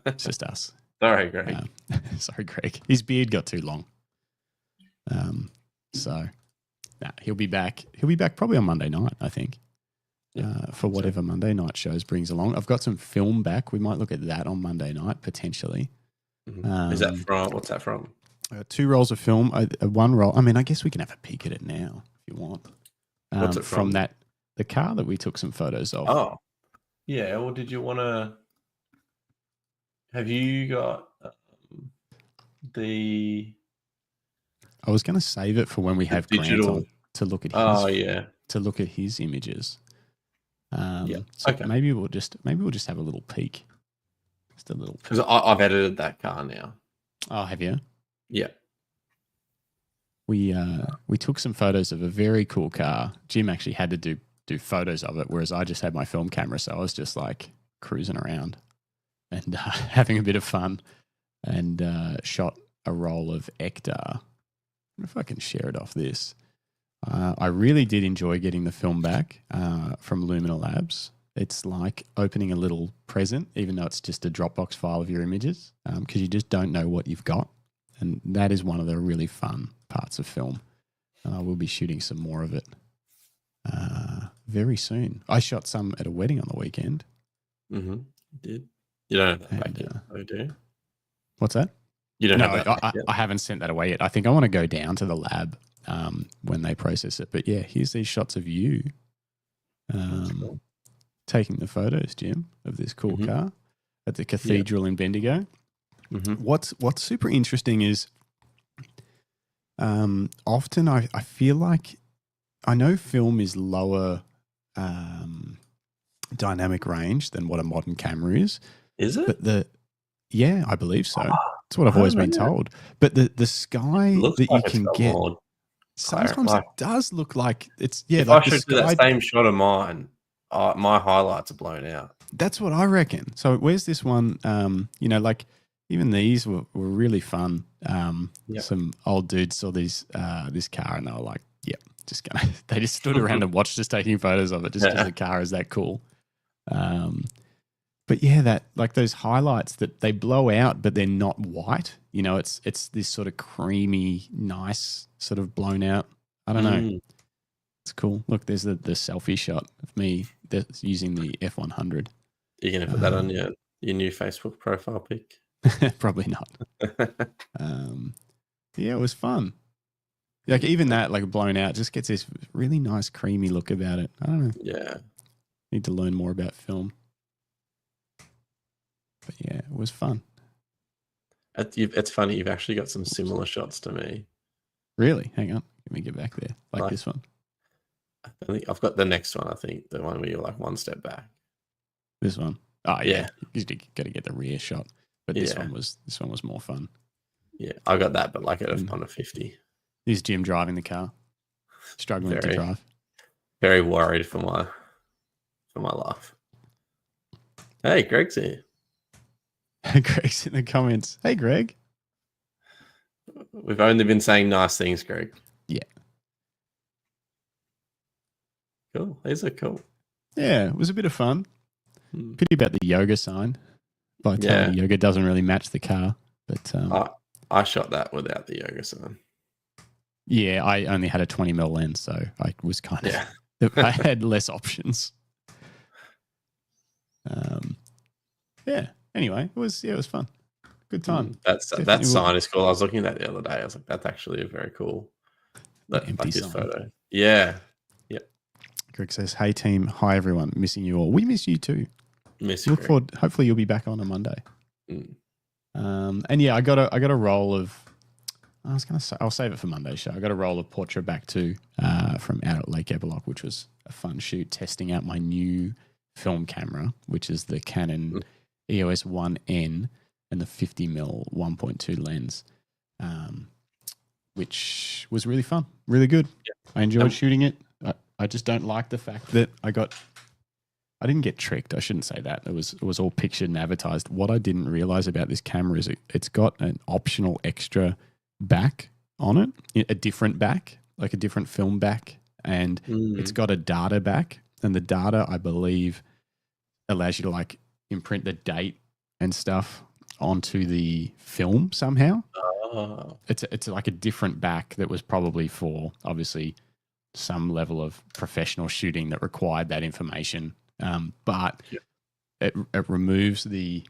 It's just us. Sorry, Greg. Sorry, Greg. His beard got too long. He'll be back. He'll be back probably on Monday night, I think. for whatever Monday night shows brings along. I've got some film back. We might look at that on Monday night potentially. Is that from? What's that from? 2 rolls of film. 1 roll. I mean, I guess we can have a peek at it now if you want. What's it from? The car that we took some photos of. Oh, yeah. Well, did you want to? Have you got the? I was going to save it for when we have Grant on to look at his. To look at his images. So maybe we'll just have a little peek. Just a little. Because I've edited that car now. Oh, have you? Yeah. We took some photos of a very cool car. Jim actually had to do photos of it, whereas I just had my film camera, so I was just like cruising around and having a bit of fun, and shot a roll of Ectar. I wonder if I can share it off this. I really did enjoy getting the film back from Lumina Labs. It's like opening a little present, even though it's just a Dropbox file of your images, because you just don't know what you've got. And that is one of the really fun parts of film. And I will be shooting some more of it very soon. I shot some at a wedding on the weekend. Mm-hmm. Did you don't have that back yet? Do you? What's that? You don't have that back yet? I haven't sent that away yet. I think I want to go down to the lab when they process it. But yeah, here's these shots of you Cool. taking the photos, Jim, of this cool car at the cathedral in Bendigo. What's super interesting is often I feel like I know film is lower dynamic range than what a modern camera is. Is it? But I believe so. That's what I've always been told. But the sky that you can get, sometimes it does look like it's If like I should do that same shot of mine, my highlights are blown out. That's what I reckon. So where's this one? Like even these were really fun. Some old dudes saw this car and they were like, they just stood around and watched us taking photos of it just because the car is that cool. But that like those highlights that they blow out, but they're not white. It's this sort of creamy, nice sort of blown out. I don't know. It's cool. Look, there's the selfie shot of me using the F100. You're going to put that on your new Facebook profile pic? Probably not. It was fun. Like even that, like blown out, just gets this really nice creamy look about it. I don't know. Yeah. Need to learn more about film. But it was fun. It's funny. You've actually got some similar shots to me. Really? Hang on. Let me get back there. Like this one. I think I've got the next one. I think the one where you're like one step back. This one. Oh yeah. You got to get the rear shot. But this one was more fun. Yeah, I got that, but like on a 50. Here's Jim driving the car, struggling to drive. Very worried for my life. Hey, Greg's here. Greg's in the comments. Hey, Greg. We've only been saying nice things, Greg. Yeah. Cool. These are cool. Yeah, it was a bit of fun. Pity about the yoga sign. Vitality yoga doesn't really match the car, but I shot that without the yoga sign. Yeah, I only had a 20mm lens, so I was kind of I had less options. Anyway, it was fun. Good time. That sign is cool. I was looking at that the other day. I was like, that's actually a very cool empty sign. Photo. Yeah. Yep. Greg says, "Hey team, hi everyone, missing you all. We miss you too. Look forward. Hopefully, you'll be back on Monday." And I got a roll of. I was going to say I'll save it for Monday's show. I got a roll of Portrait back too from out at Lake Eberloch, which was a fun shoot, testing out my new film camera, which is the Canon EOS 1N and the 50mm 1.2 lens, which was really fun, really good. Yeah. I enjoyed shooting it. I just don't like the fact that I didn't get tricked. I shouldn't say that. It was all pictured and advertised. What I didn't realize about this camera is it's got an optional extra back on it, a different back, like a different film back, and it's got a data back, and the data, I believe, allows you to like imprint the date and stuff onto the film somehow. It's like a different back that was probably for obviously some level of professional shooting that required that information. But it removes the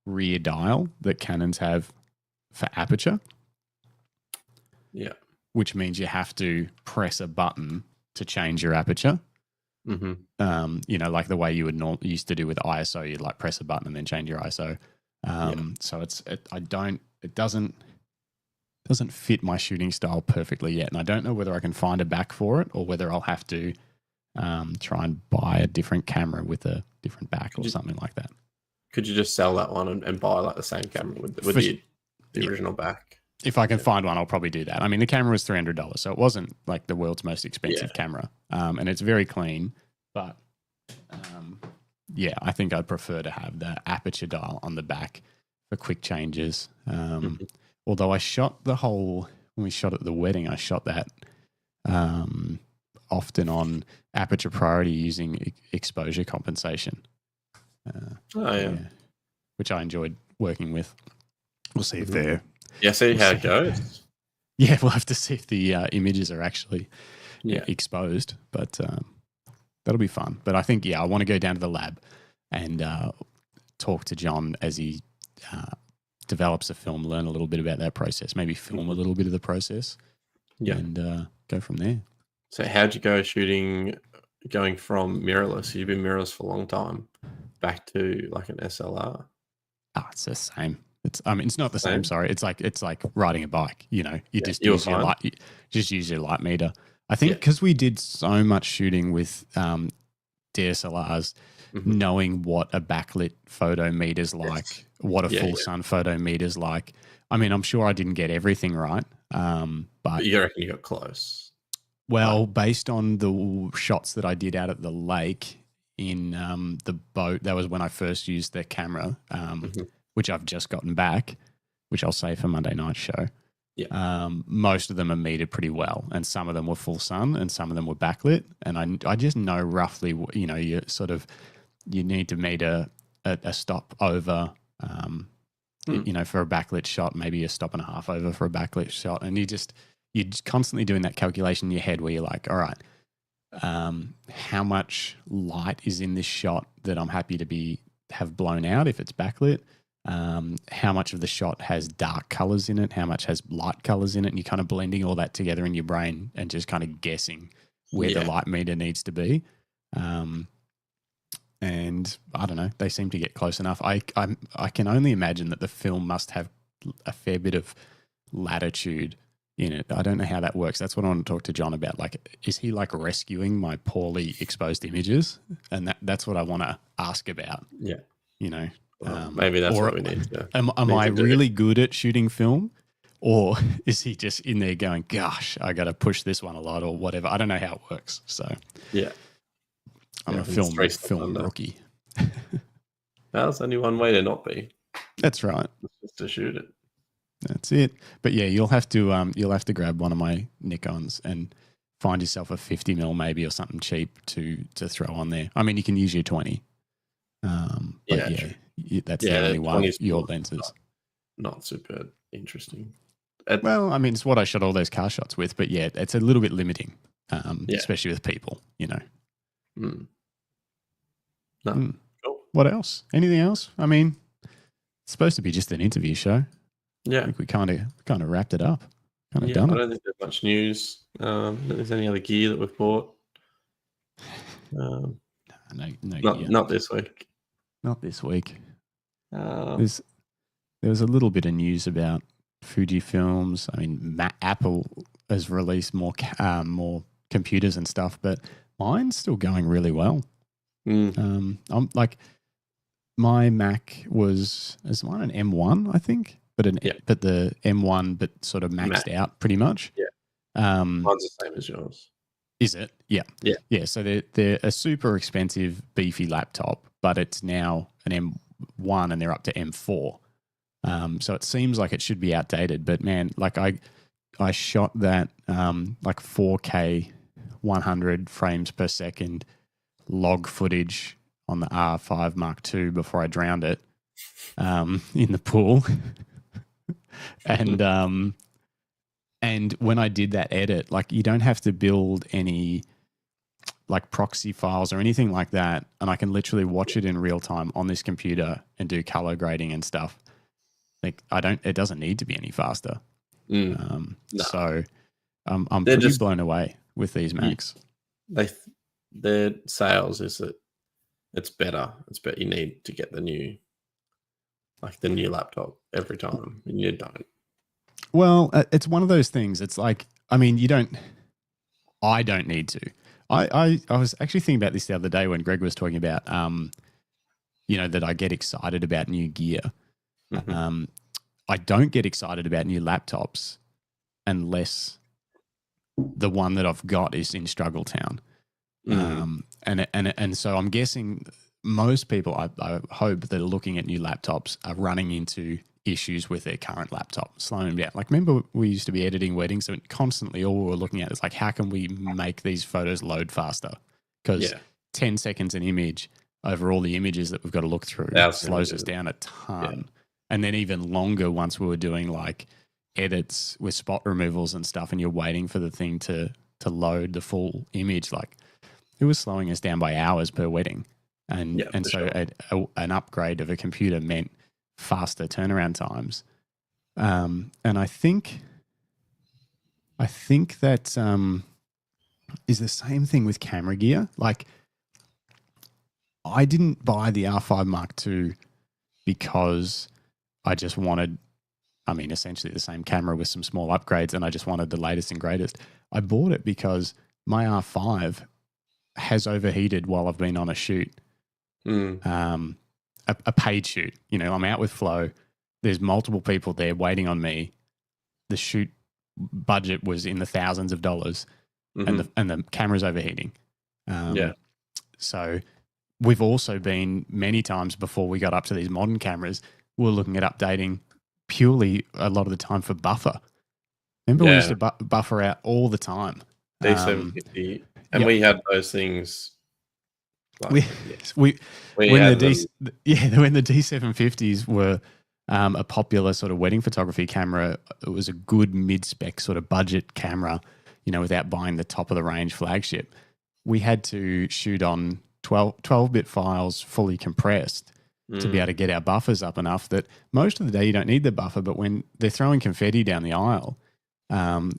rear dial that Canons have for aperture. Yeah. Which means you have to press a button to change your aperture. Mm-hmm. You know, like the way you would used to do with ISO, you'd like press a button and then change your ISO. So it doesn't fit my shooting style perfectly yet. And I don't know whether I can find a back for it or whether I'll have to try and buy a different camera with a different back or something like that. Could you just sell that one and buy like the same camera with the original back? If I can find one, I'll probably do that. I mean, the camera was $300, so it wasn't like the world's most expensive camera. And it's very clean, but I think I'd prefer to have the aperture dial on the back for quick changes. Although I shot when we shot at the wedding, I shot that often on aperture priority using exposure compensation. Which I enjoyed working with. We'll see if they're... Yeah, see how it goes. Yeah, we'll have to see if the images are actually exposed, but that'll be fun. But I think, I want to go down to the lab and talk to John as he develops a film, learn a little bit about that process, maybe film a little bit of the process and go from there. So how'd you go going from mirrorless? You've been mirrorless for a long time, back to like an SLR? It's the same. It's not the same. Sorry, it's like riding a bike. You know, you just use your light meter. I think because we did so much shooting with DSLRs, knowing what a backlit photo meter's like, what a full sun photo meter's like. I mean, I'm sure I didn't get everything right, but you reckon you got close. Well, based on the shots that I did out at the lake in the boat, that was when I first used the camera. Which I've just gotten back, which I'll say for Monday night show. Yeah. Most of them are metered pretty well, and some of them were full sun, and some of them were backlit. And I just know roughly, you need to meter a stop over, for a backlit shot, maybe a stop and a half over for a backlit shot, and you're just constantly doing that calculation in your head where you're like, all right, how much light is in this shot that I'm happy to have blown out if it's backlit? How much of the shot has dark colors in it, how much has light colors in it, and you're kind of blending all that together in your brain and just kind of guessing where the light meter needs to be. And I don't know, they seem to get close enough. I can only imagine that the film must have a fair bit of latitude in it. I don't know how that works. That's what I want to talk to John about. Like, is he like rescuing my poorly exposed images? And that's what I want to ask about. Yeah. You know, maybe that's what we need to am I really good at shooting film, or is he just in there going, gosh, I got to push this one a lot or whatever? I don't know how it works. So I'm a film rookie. There's only one way to not be. That's right. It's just to shoot it. That's it. But yeah, you'll have to grab one of my Nikons and find yourself a 50mm maybe or something cheap to throw on there. I mean, you can use your 20. That's the only one of your lenses. Not super interesting. Well, I mean, it's what I shot all those car shots with, but yeah, it's a little bit limiting, especially with people, you know. No. Cool. What else? Anything else? I mean, it's supposed to be just an interview show. Yeah. I think we kind of wrapped it up. Done I it. don't think there's much news. There's any other gear that we've bought. No gear. Not this week. Not this week. There was a little bit of news about Fujifilms. I mean, Apple has released more computers and stuff, but mine's still going really well. I'm like, my Mac is mine an M1, I think, but the M1, but sort of maxed out pretty much. Yeah. Mine's the same as yours. Is it? Yeah. Yeah. Yeah. So they're a super expensive, beefy laptop, but it's now an M1 and they're up to M4. So it seems like it should be outdated, but man, like I shot that like 4K 100 frames per second log footage on the R5 Mark II before I drowned it in the pool. And And when I did that edit, like you don't have to build any like proxy files or anything like that. And I can literally watch it in real time on this computer and do color grading and stuff. Like it doesn't need to be any faster. No. So I'm pretty blown away with these Macs. Their sales is that it's better. It's better. You need to get the new laptop every time, and you don't. Well, it's one of those things. It's like, I mean, I don't need to. I was actually thinking about this the other day when Greg was talking about, that I get excited about new gear. Mm-hmm. I don't get excited about new laptops unless the one that I've got is in Struggle Town. And so I'm guessing most people, I hope, that are looking at new laptops are running into issues with their current laptop, slowing them down. Like, remember we used to be editing weddings, so constantly all we were looking at is like, how can we make these photos load faster? Because 10 seconds an image over all the images that we've got to look through slows us down a ton. Yeah. And then even longer once we were doing like edits with spot removals and stuff, and you're waiting for the thing to load the full image. Like, it was slowing us down by hours per wedding. And so an upgrade of a computer meant faster turnaround times. And I think that is the same thing with camera gear. Like, I didn't buy the R5 Mark II because I just wanted, essentially the same camera with some small upgrades, and I just wanted the latest and greatest. I bought it because my R5 has overheated while I've been on a shoot. A paid shoot. I'm out with Flo. There's multiple people there waiting on me. The shoot budget was in the thousands of dollars, and the camera's overheating. So we've also been many times before we got up to these modern cameras, we're looking at updating purely a lot of the time for buffer. Remember we used to buffer out all the time. D750, and we had those things. When the D750s were a popular sort of wedding photography camera, it was a good mid-spec sort of budget camera, without buying the top of the range flagship. We had to shoot on 12-bit files fully compressed to be able to get our buffers up enough that most of the day you don't need the buffer, but when they're throwing confetti down the aisle,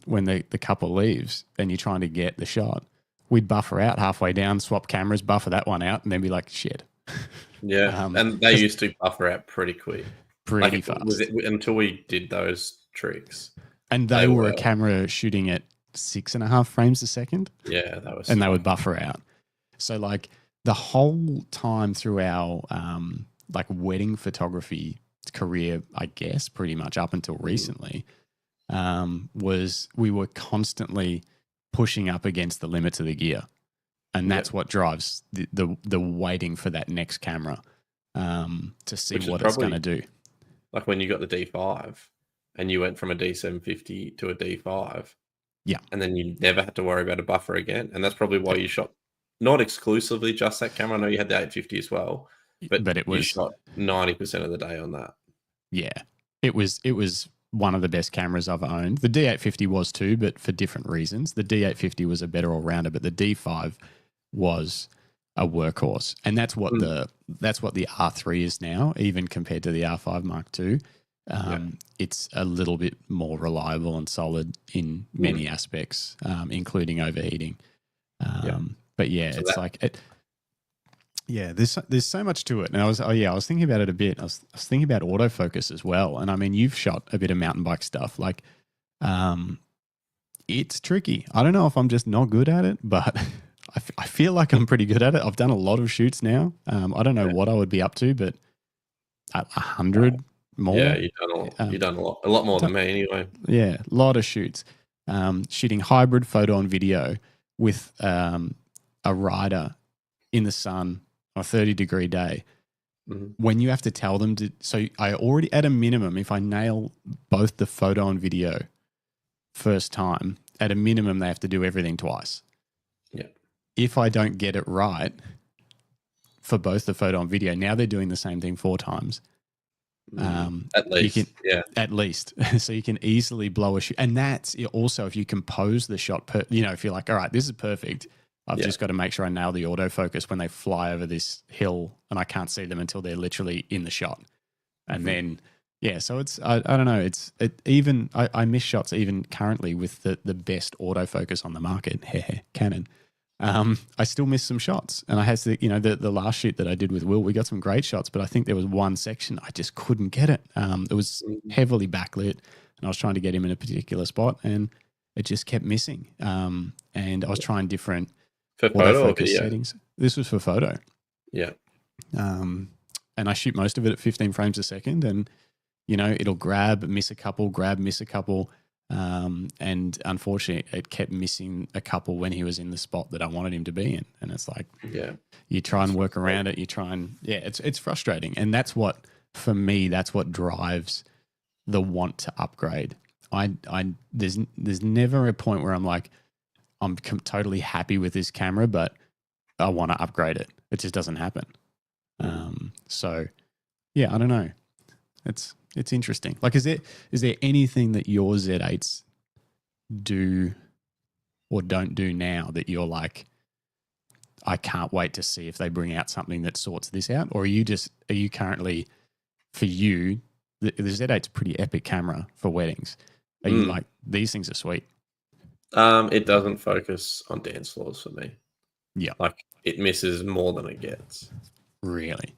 when the couple leaves and you're trying to get the shot, we'd buffer out halfway down, swap cameras, buffer that one out, and then be like, shit. Yeah, and they used to buffer out pretty quick. Pretty fast. Until we did those tricks. And they were a camera shooting at 6.5 frames a second. Yeah, that was. And they would buffer out. So like the whole time through our like wedding photography career, I guess, pretty much up until recently, was we were constantly pushing up against the limits of the gear, and that's what drives the waiting for that next camera to see what it's going to do. Like when you got the D5 and you went from a D750 to a D5, and then you never had to worry about a buffer again, and that's probably why you shot not exclusively just that camera. I know you had the 850 as well, but it was, you shot 90% of the day on that. Yeah, it was one of the best cameras I've owned. The D850 was too, but for different reasons. The D850 was a better all-rounder, but the D5 was a workhorse. And that's what the R3 is now, even compared to the R5 Mark II. It's a little bit more reliable and solid in many aspects, including overheating. But there's so much to it. And I was thinking about it a bit. I was thinking about autofocus as well. And I mean, you've shot a bit of mountain bike stuff. Like, it's tricky. I don't know if I'm just not good at it, but I feel like I'm pretty good at it. I've done a lot of shoots now. I don't know what I would be up to, but 100 more. Yeah, you've done a lot more than me anyway. Yeah, a lot of shoots. Shooting hybrid photo and video with a rider in the sun on a 30-degree day. When you have to tell them to, so I already, at a minimum, if I nail both the photo and video first time, at a minimum, they have to do everything twice. Yeah. If I don't get it right for both the photo and video, now they're doing the same thing 4 times. At least, at least. So you can easily blow a shoot. And that's also if you compose the shot, if you're like, all right, this is perfect. I've just got to make sure I nail the autofocus when they fly over this hill and I can't see them until they're literally in the shot. And then, so it's, I don't know, I miss shots even currently with the best autofocus on the market, Canon. I still miss some shots. And I had the last shoot that I did with Will, we got some great shots, but I think there was one section I just couldn't get it. It was heavily backlit and I was trying to get him in a particular spot and it just kept missing. And I was trying different autofocus settings. This was for photo. Yeah. And I shoot most of it at 15 frames a second and, it'll miss a couple. And unfortunately, it kept missing a couple when he was in the spot that I wanted him to be in. And it's like, you try and work around it. You try and, it's frustrating. And that's what, for me, that's what drives the want to upgrade. There's never a point where I'm like, I'm totally happy with this camera, but I want to upgrade it. It just doesn't happen. So I don't know. It's interesting. Like, is there anything that your Z8s do or don't do now that you're like, I can't wait to see if they bring out something that sorts this out? Or are you currently, for you, the Z8's a pretty epic camera for weddings. Are you like, these things are sweet? It doesn't focus on dance floors for me. Yeah. Like, it misses more than it gets. Really?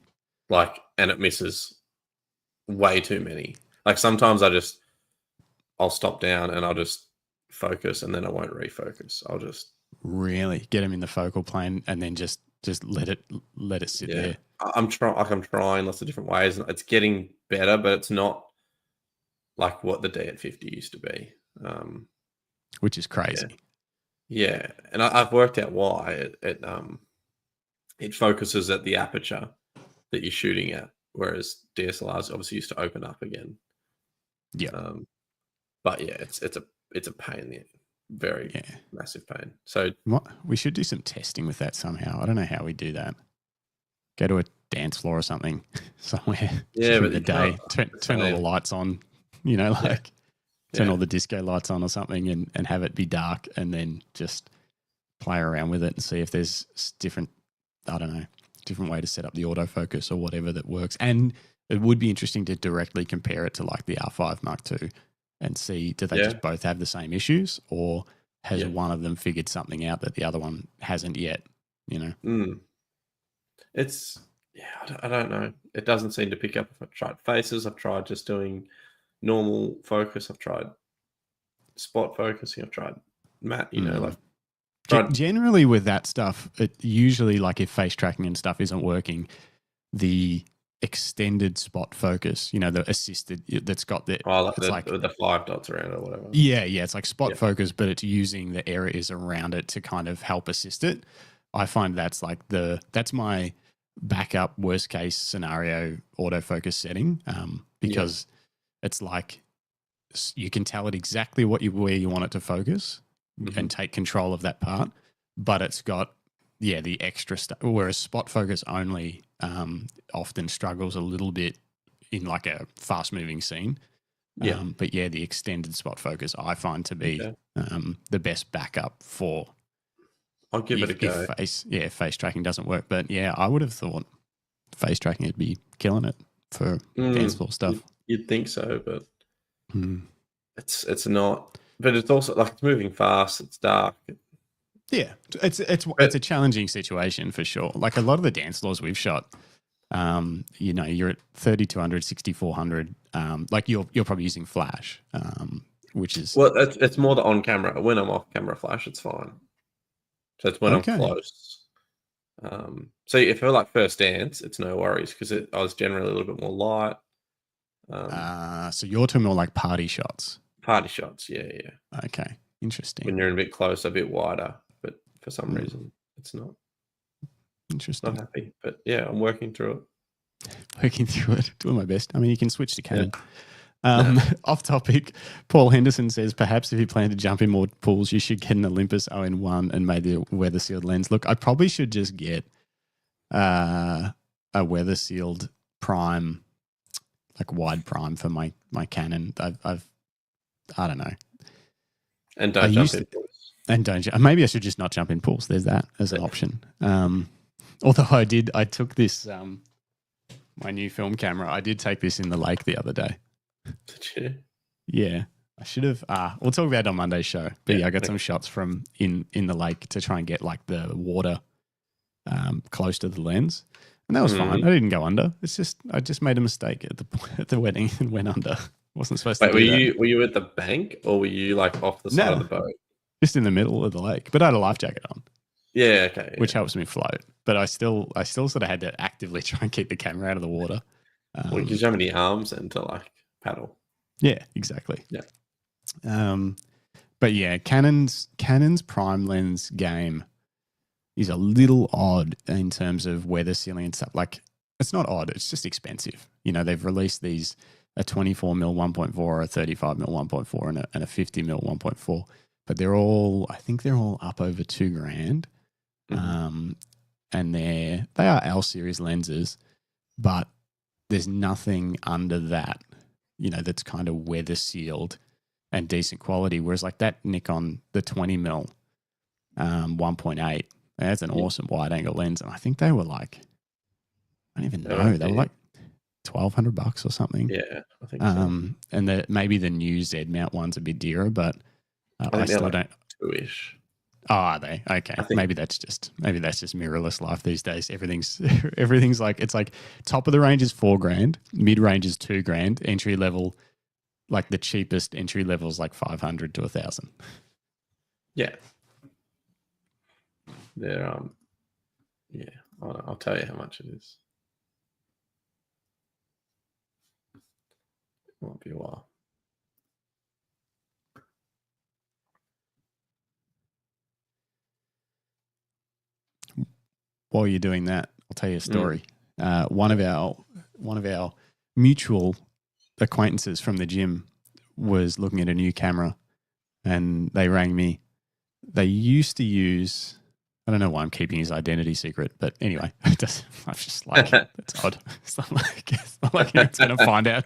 Like, and it misses way too many. Like, sometimes I'll stop down and I'll just focus and then I won't refocus. I'll just really get them in the focal plane and then just let it sit there. I'm trying lots of different ways and it's getting better, but it's not like what the D850 used to be. Which is crazy. Yeah. And I've worked out why it focuses at the aperture that you're shooting at, whereas DSLRs obviously used to open up again. Yeah. But it's a pain, very massive pain. So we should do some testing with that somehow. I don't know how we do that. Go to a dance floor or something somewhere. Yeah, but the day, turn all the lights on. Turn all the disco lights on or something, and have it be dark, and then just play around with it and see if there's different way to set up the autofocus or whatever that works. And it would be interesting to directly compare it to like the R5 Mark II and see, do they just both have the same issues, or has one of them figured something out that the other one hasn't yet, It's, I don't know. It doesn't seem to pick up. I've tried faces. I've tried just doing normal focus. I've tried spot focusing. I've tried matte, Generally with that stuff, it usually, like if face tracking and stuff isn't working, the extended spot focus, the assisted that's got the the 5 dots around it or whatever. Yeah, it's like spot focus, but it's using the areas around it to kind of help assist it. I find that's like that's my backup worst case scenario autofocus setting, because it's like you can tell it exactly where you want it to focus and take control of that part, but it's got the extra stuff, whereas spot focus only often struggles a little bit in like a fast moving scene. But the extended spot focus I find to be the best backup for. I'll give it a go. If face tracking doesn't work, but I would have thought face tracking would be killing it for dance floor stuff. You'd think so, but it's not. But it's also like it's moving fast. It's dark. Yeah, it's a challenging situation for sure. Like a lot of the dance floors we've shot, you're at 3200, 6400. Like you're probably using flash, which is it's more the on camera. When I'm off camera flash, it's fine. So it's when I'm close. So if I like first dance, it's no worries because I was generally a little bit more light. So you're talking more like party shots. Party shots, yeah. Okay, interesting. When you're a bit closer, a bit wider, but for some reason it's not. Interesting. Not happy, but I'm working through it. Doing my best. I mean, you can switch to Canon. Off topic, Paul Henderson says, perhaps if you plan to jump in more pools, you should get an Olympus ON1 and maybe a weather sealed lens. Look, I probably should just get a weather sealed prime, like wide prime for my Canon. I don't know. And don't jump in. And don't. Maybe I should just not jump in pools. There's that as an option. Although I took this my new film camera. I did take this in the lake the other day. Did you? Yeah, I should have. We'll talk about it on Monday's show. But yeah, I got some shots from in the lake to try and get like the water close to the lens, and that was fine. I didn't go under. It's just I just made a mistake at the wedding and went under. Wasn't supposed to. Were you at the bank or were you like off the side of the boat? Just in the middle of the lake, but I had a life jacket on. Yeah, okay. Which helps me float, but I still sort of had to actively try and keep the camera out of the water. Well, because you have any arms and to like paddle. Yeah, exactly. Yeah. But yeah, Canon's prime lens game is a little odd in terms of weather sealing and stuff. Like, it's not odd; it's just expensive. You know, they've released these a 24mm 1.4, a 35mm 1.4, and a 50mm 1.4, but I think they're all up over $2,000. And they are L series lenses, but there's nothing under that, you know, that's kind of weather sealed and decent quality. Whereas like that Nikon, the 20mm 1.8, that's an awesome wide angle lens. And I think they were like, I don't even know, they were like $1,200 or something. Yeah, I think so. And maybe the new Z mount one's a bit dearer, but I still like don't. Two-ish. Oh, are they? Okay. Maybe that's just mirrorless life these days. Everything's like, it's like top of the range is $4,000, mid range is $2,000, entry level, like the cheapest entry level is like 500 to 1,000. Yeah. They're yeah. I'll tell you how much it is. It won't be a while. While you're doing that, I'll tell you a story. One of our mutual acquaintances from the gym was looking at a new camera, and they rang me. They used to use. I don't know why I'm keeping his identity secret, but anyway, I'm just like, that's odd. It's not like it's going to find out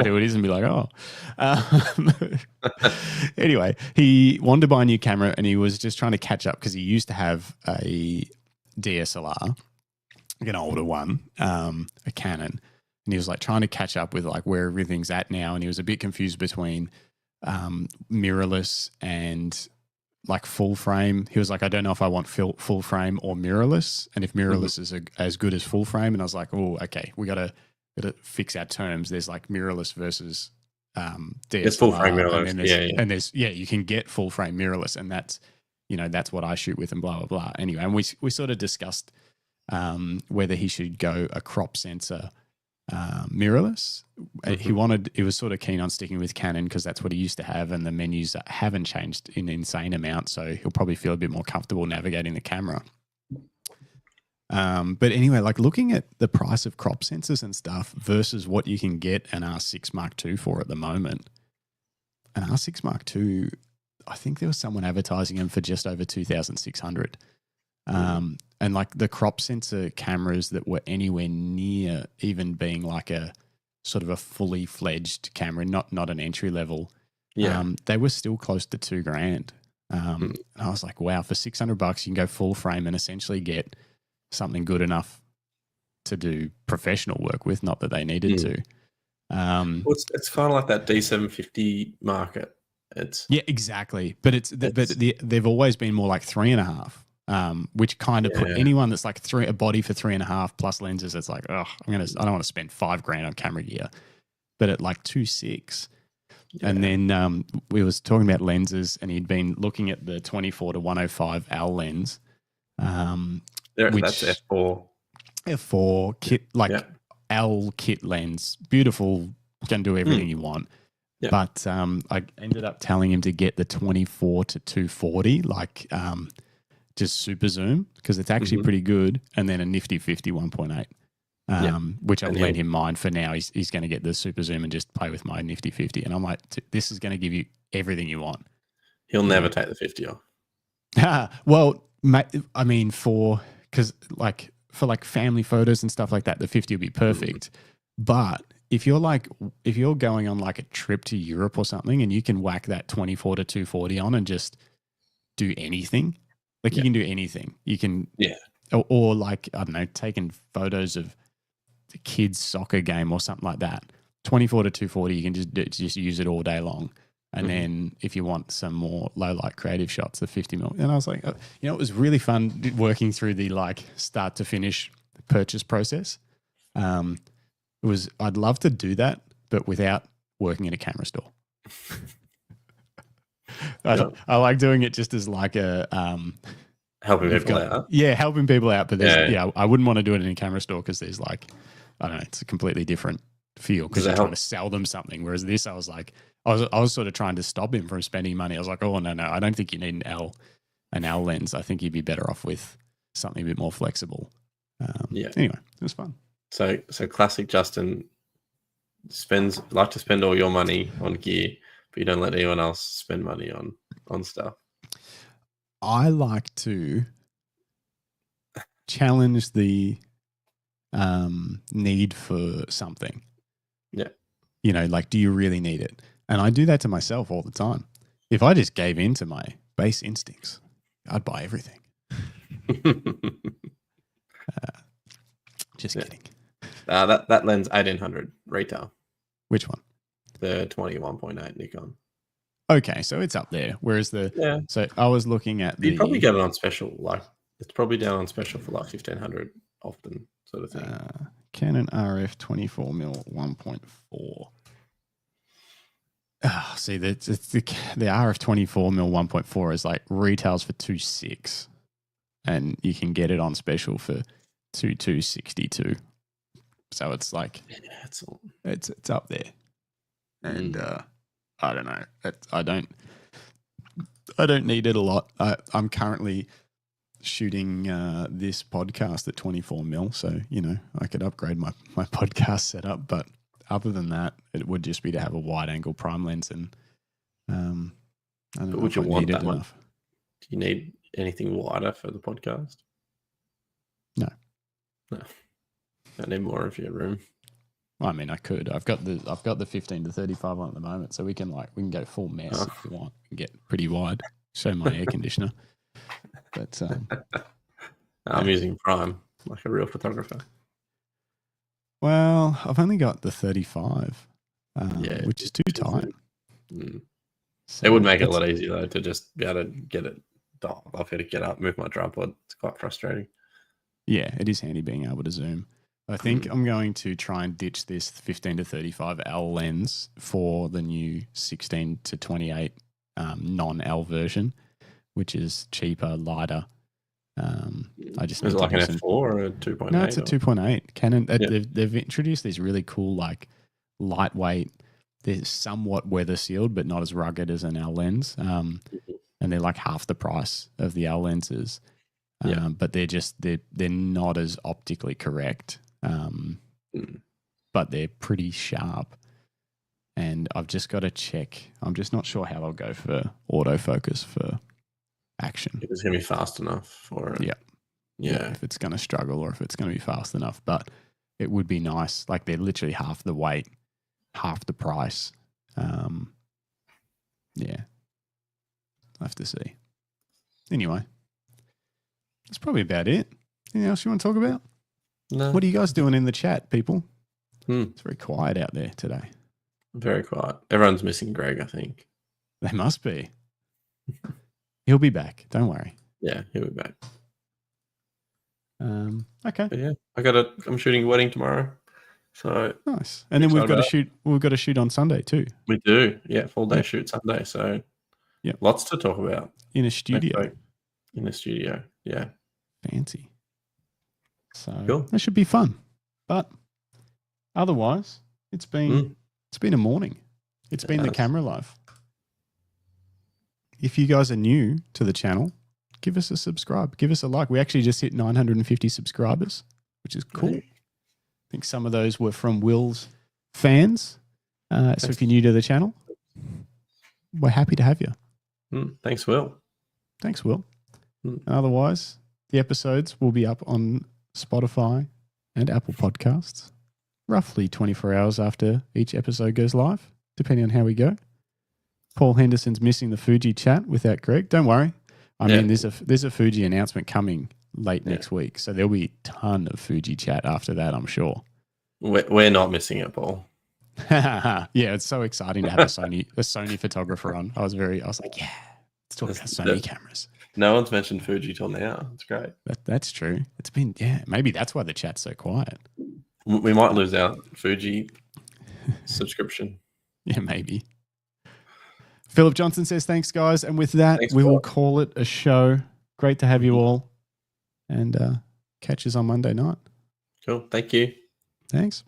who it is and be like, oh. Anyway, he wanted to buy a new camera, and he was just trying to catch up because he used to have a DSLR, like an older one, a Canon, and he was like trying to catch up with like where everything's at now, and he was a bit confused between mirrorless and like full frame. He was like, I don't know if I want full frame or mirrorless, and if mirrorless is as good as full frame. And I was like, oh, okay, we gotta fix our terms. There's like mirrorless versus DSLR. It's full frame mirrorless, and there's you can get full frame mirrorless, and that's what I shoot with, and blah blah blah. Anyway, and we sort of discussed whether he should go a crop sensor mirrorless. He was sort of keen on sticking with Canon because that's what he used to have, and the menus haven't changed in insane amounts, so he'll probably feel a bit more comfortable navigating the camera. But anyway, like looking at the price of crop sensors and stuff versus what you can get an R6 Mark II for at the moment, an R6 Mark II, I think there was someone advertising them for just over 2,600. And like the crop sensor cameras that were anywhere near even being like a sort of a fully fledged camera, not an entry level. They were still close to $2,000. And I was like, wow, for $600 you can go full frame and essentially get something good enough to do professional work with. Not that they needed to. Well, it's kind of like that D750 market. Yeah, exactly. But they've always been more like 3.5, which kind of put anyone that's like a body for 3.5 plus lenses. It's like, I don't want to spend $5,000 on camera gear. But at like 2.6, and then we was talking about lenses, and he'd been looking at the 24 to 105 L lens, which that's f4 kit, like L kit lens, beautiful, can do everything you want. Yeah. But I ended up telling him to get the 24 to 240, like just super zoom, because it's actually pretty good, and then a nifty 50 1.8, which I've let him mind for now. He's going to get the super zoom and just play with my nifty 50, and I'm like, this is going to give you everything you want. He'll never take the 50 off. Well, I mean, for family photos and stuff like that, the 50 will be perfect. But if you're going on like a trip to Europe or something and you can whack that 24 to 240 on and just do anything, like you can do anything. You can, or like, I don't know, taking photos of the kids' soccer game or something like that. 24 to 240, you can just use it all day long. And then if you want some more low light creative shots, the 50 mil. And I was like, it was really fun working through the like start to finish purchase process. I'd love to do that, but without working in a camera store. I like doing it just as like a helping people out. Yeah, helping people out. But I wouldn't want to do it in a camera store because there's like, I don't know, it's a completely different feel because you're trying to sell them something. Whereas this, I was like, I was sort of trying to stop him from spending money. I was like, oh no, I don't think you need an L lens. I think you'd be better off with something a bit more flexible. Anyway, it was fun. So classic Justin like to spend all your money on gear, but you don't let anyone else spend money on stuff. I like to challenge the need for something. Yeah. Like, do you really need it? And I do that to myself all the time. If I just gave in to my base instincts, I'd buy everything. Just kidding. That lens 1800 retail. Which one? The 21.8 Nikon. Okay, so it's up there. Whereas so I was looking at you'd probably get it on special. Like it's probably down on special for like 1500 often, sort of thing. Canon RF 24mm 1.4. See, the RF 24mm 1.4 is like retails for 2.6, and you can get it on special for 2.262. So it's like it's up there, and I don't know. I don't need it a lot. I'm currently shooting this podcast at 24mm, so I could upgrade my podcast setup. But other than that, it would just be to have a wide angle prime lens, and I don't know. Would you want that enough. Do you need anything wider for the podcast? No. I need more of your room. Well, I mean, I could. I've got the 15 to 35 on at the moment, so we can go full mess if you want and get pretty wide. Show my air conditioner. But I'm using prime like a real photographer. Well, I've only got the 35, which is too tight. So it would make it a lot easier though to just be able to get it dialed. I've had to get up, move my tripod. It's quite frustrating. Yeah, it is handy being able to zoom. I think I'm going to try and ditch this 15 to 35 L lens for the new 16 to 28 non-L version, which is cheaper, lighter. I just is it like an F4 or a 2.8? No, it's a 2.8. Canon. They've introduced these really cool, like lightweight. They're somewhat weather sealed, but not as rugged as an L lens. And they're like half the price of the L lenses. But they're not as optically correct. But they're pretty sharp. And I've just got to check. I'm just not sure how I'll go for autofocus for action. If it's going to be fast enough for it. Yeah. If it's going to struggle or if it's going to be fast enough. But it would be nice. Like they're literally half the weight, half the price. I'll have to see. Anyway, that's probably about it. Anything else you want to talk about? No. What are you guys doing in the chat, people? It's very quiet out there today. Very quiet. Everyone's missing Greg, I think. They must be. He'll be back. Don't worry. Yeah, he'll be back. Okay. But yeah, I'm shooting a wedding tomorrow. So nice. And then we've got to shoot on Sunday too. We do. Yeah, full day shoot Sunday. So lots to talk about. In a studio. Yeah. Fancy. So cool. That should be fun. But otherwise, it's been a morning. It's been the camera life. If you guys are new to the channel, give us a subscribe. Give us a like. We actually just hit 950 subscribers, which is cool. I think some of those were from Will's fans. So if you're new to the channel, we're happy to have you. Thanks, Will. Thanks, Will. And otherwise, the episodes will be up on Spotify and Apple Podcasts roughly 24 hours after each episode goes live, depending on how we go. Paul Henderson's missing the Fuji chat without Greg. Don't worry. I mean, there's a Fuji announcement coming late next week, so there'll be a ton of Fuji chat after that, I'm sure. We're not missing it, Paul. Yeah, it's so exciting to have a Sony photographer on. I was like, yeah, let's talk about Sony cameras. No one's mentioned Fuji till now. It's great. That's true. It's been, maybe that's why the chat's so quiet. We might lose our Fuji subscription. Yeah, maybe. Philip Johnson says, thanks, guys. And with that, we will call it a show. Great to have you all. And catch us on Monday night. Cool. Thank you. Thanks.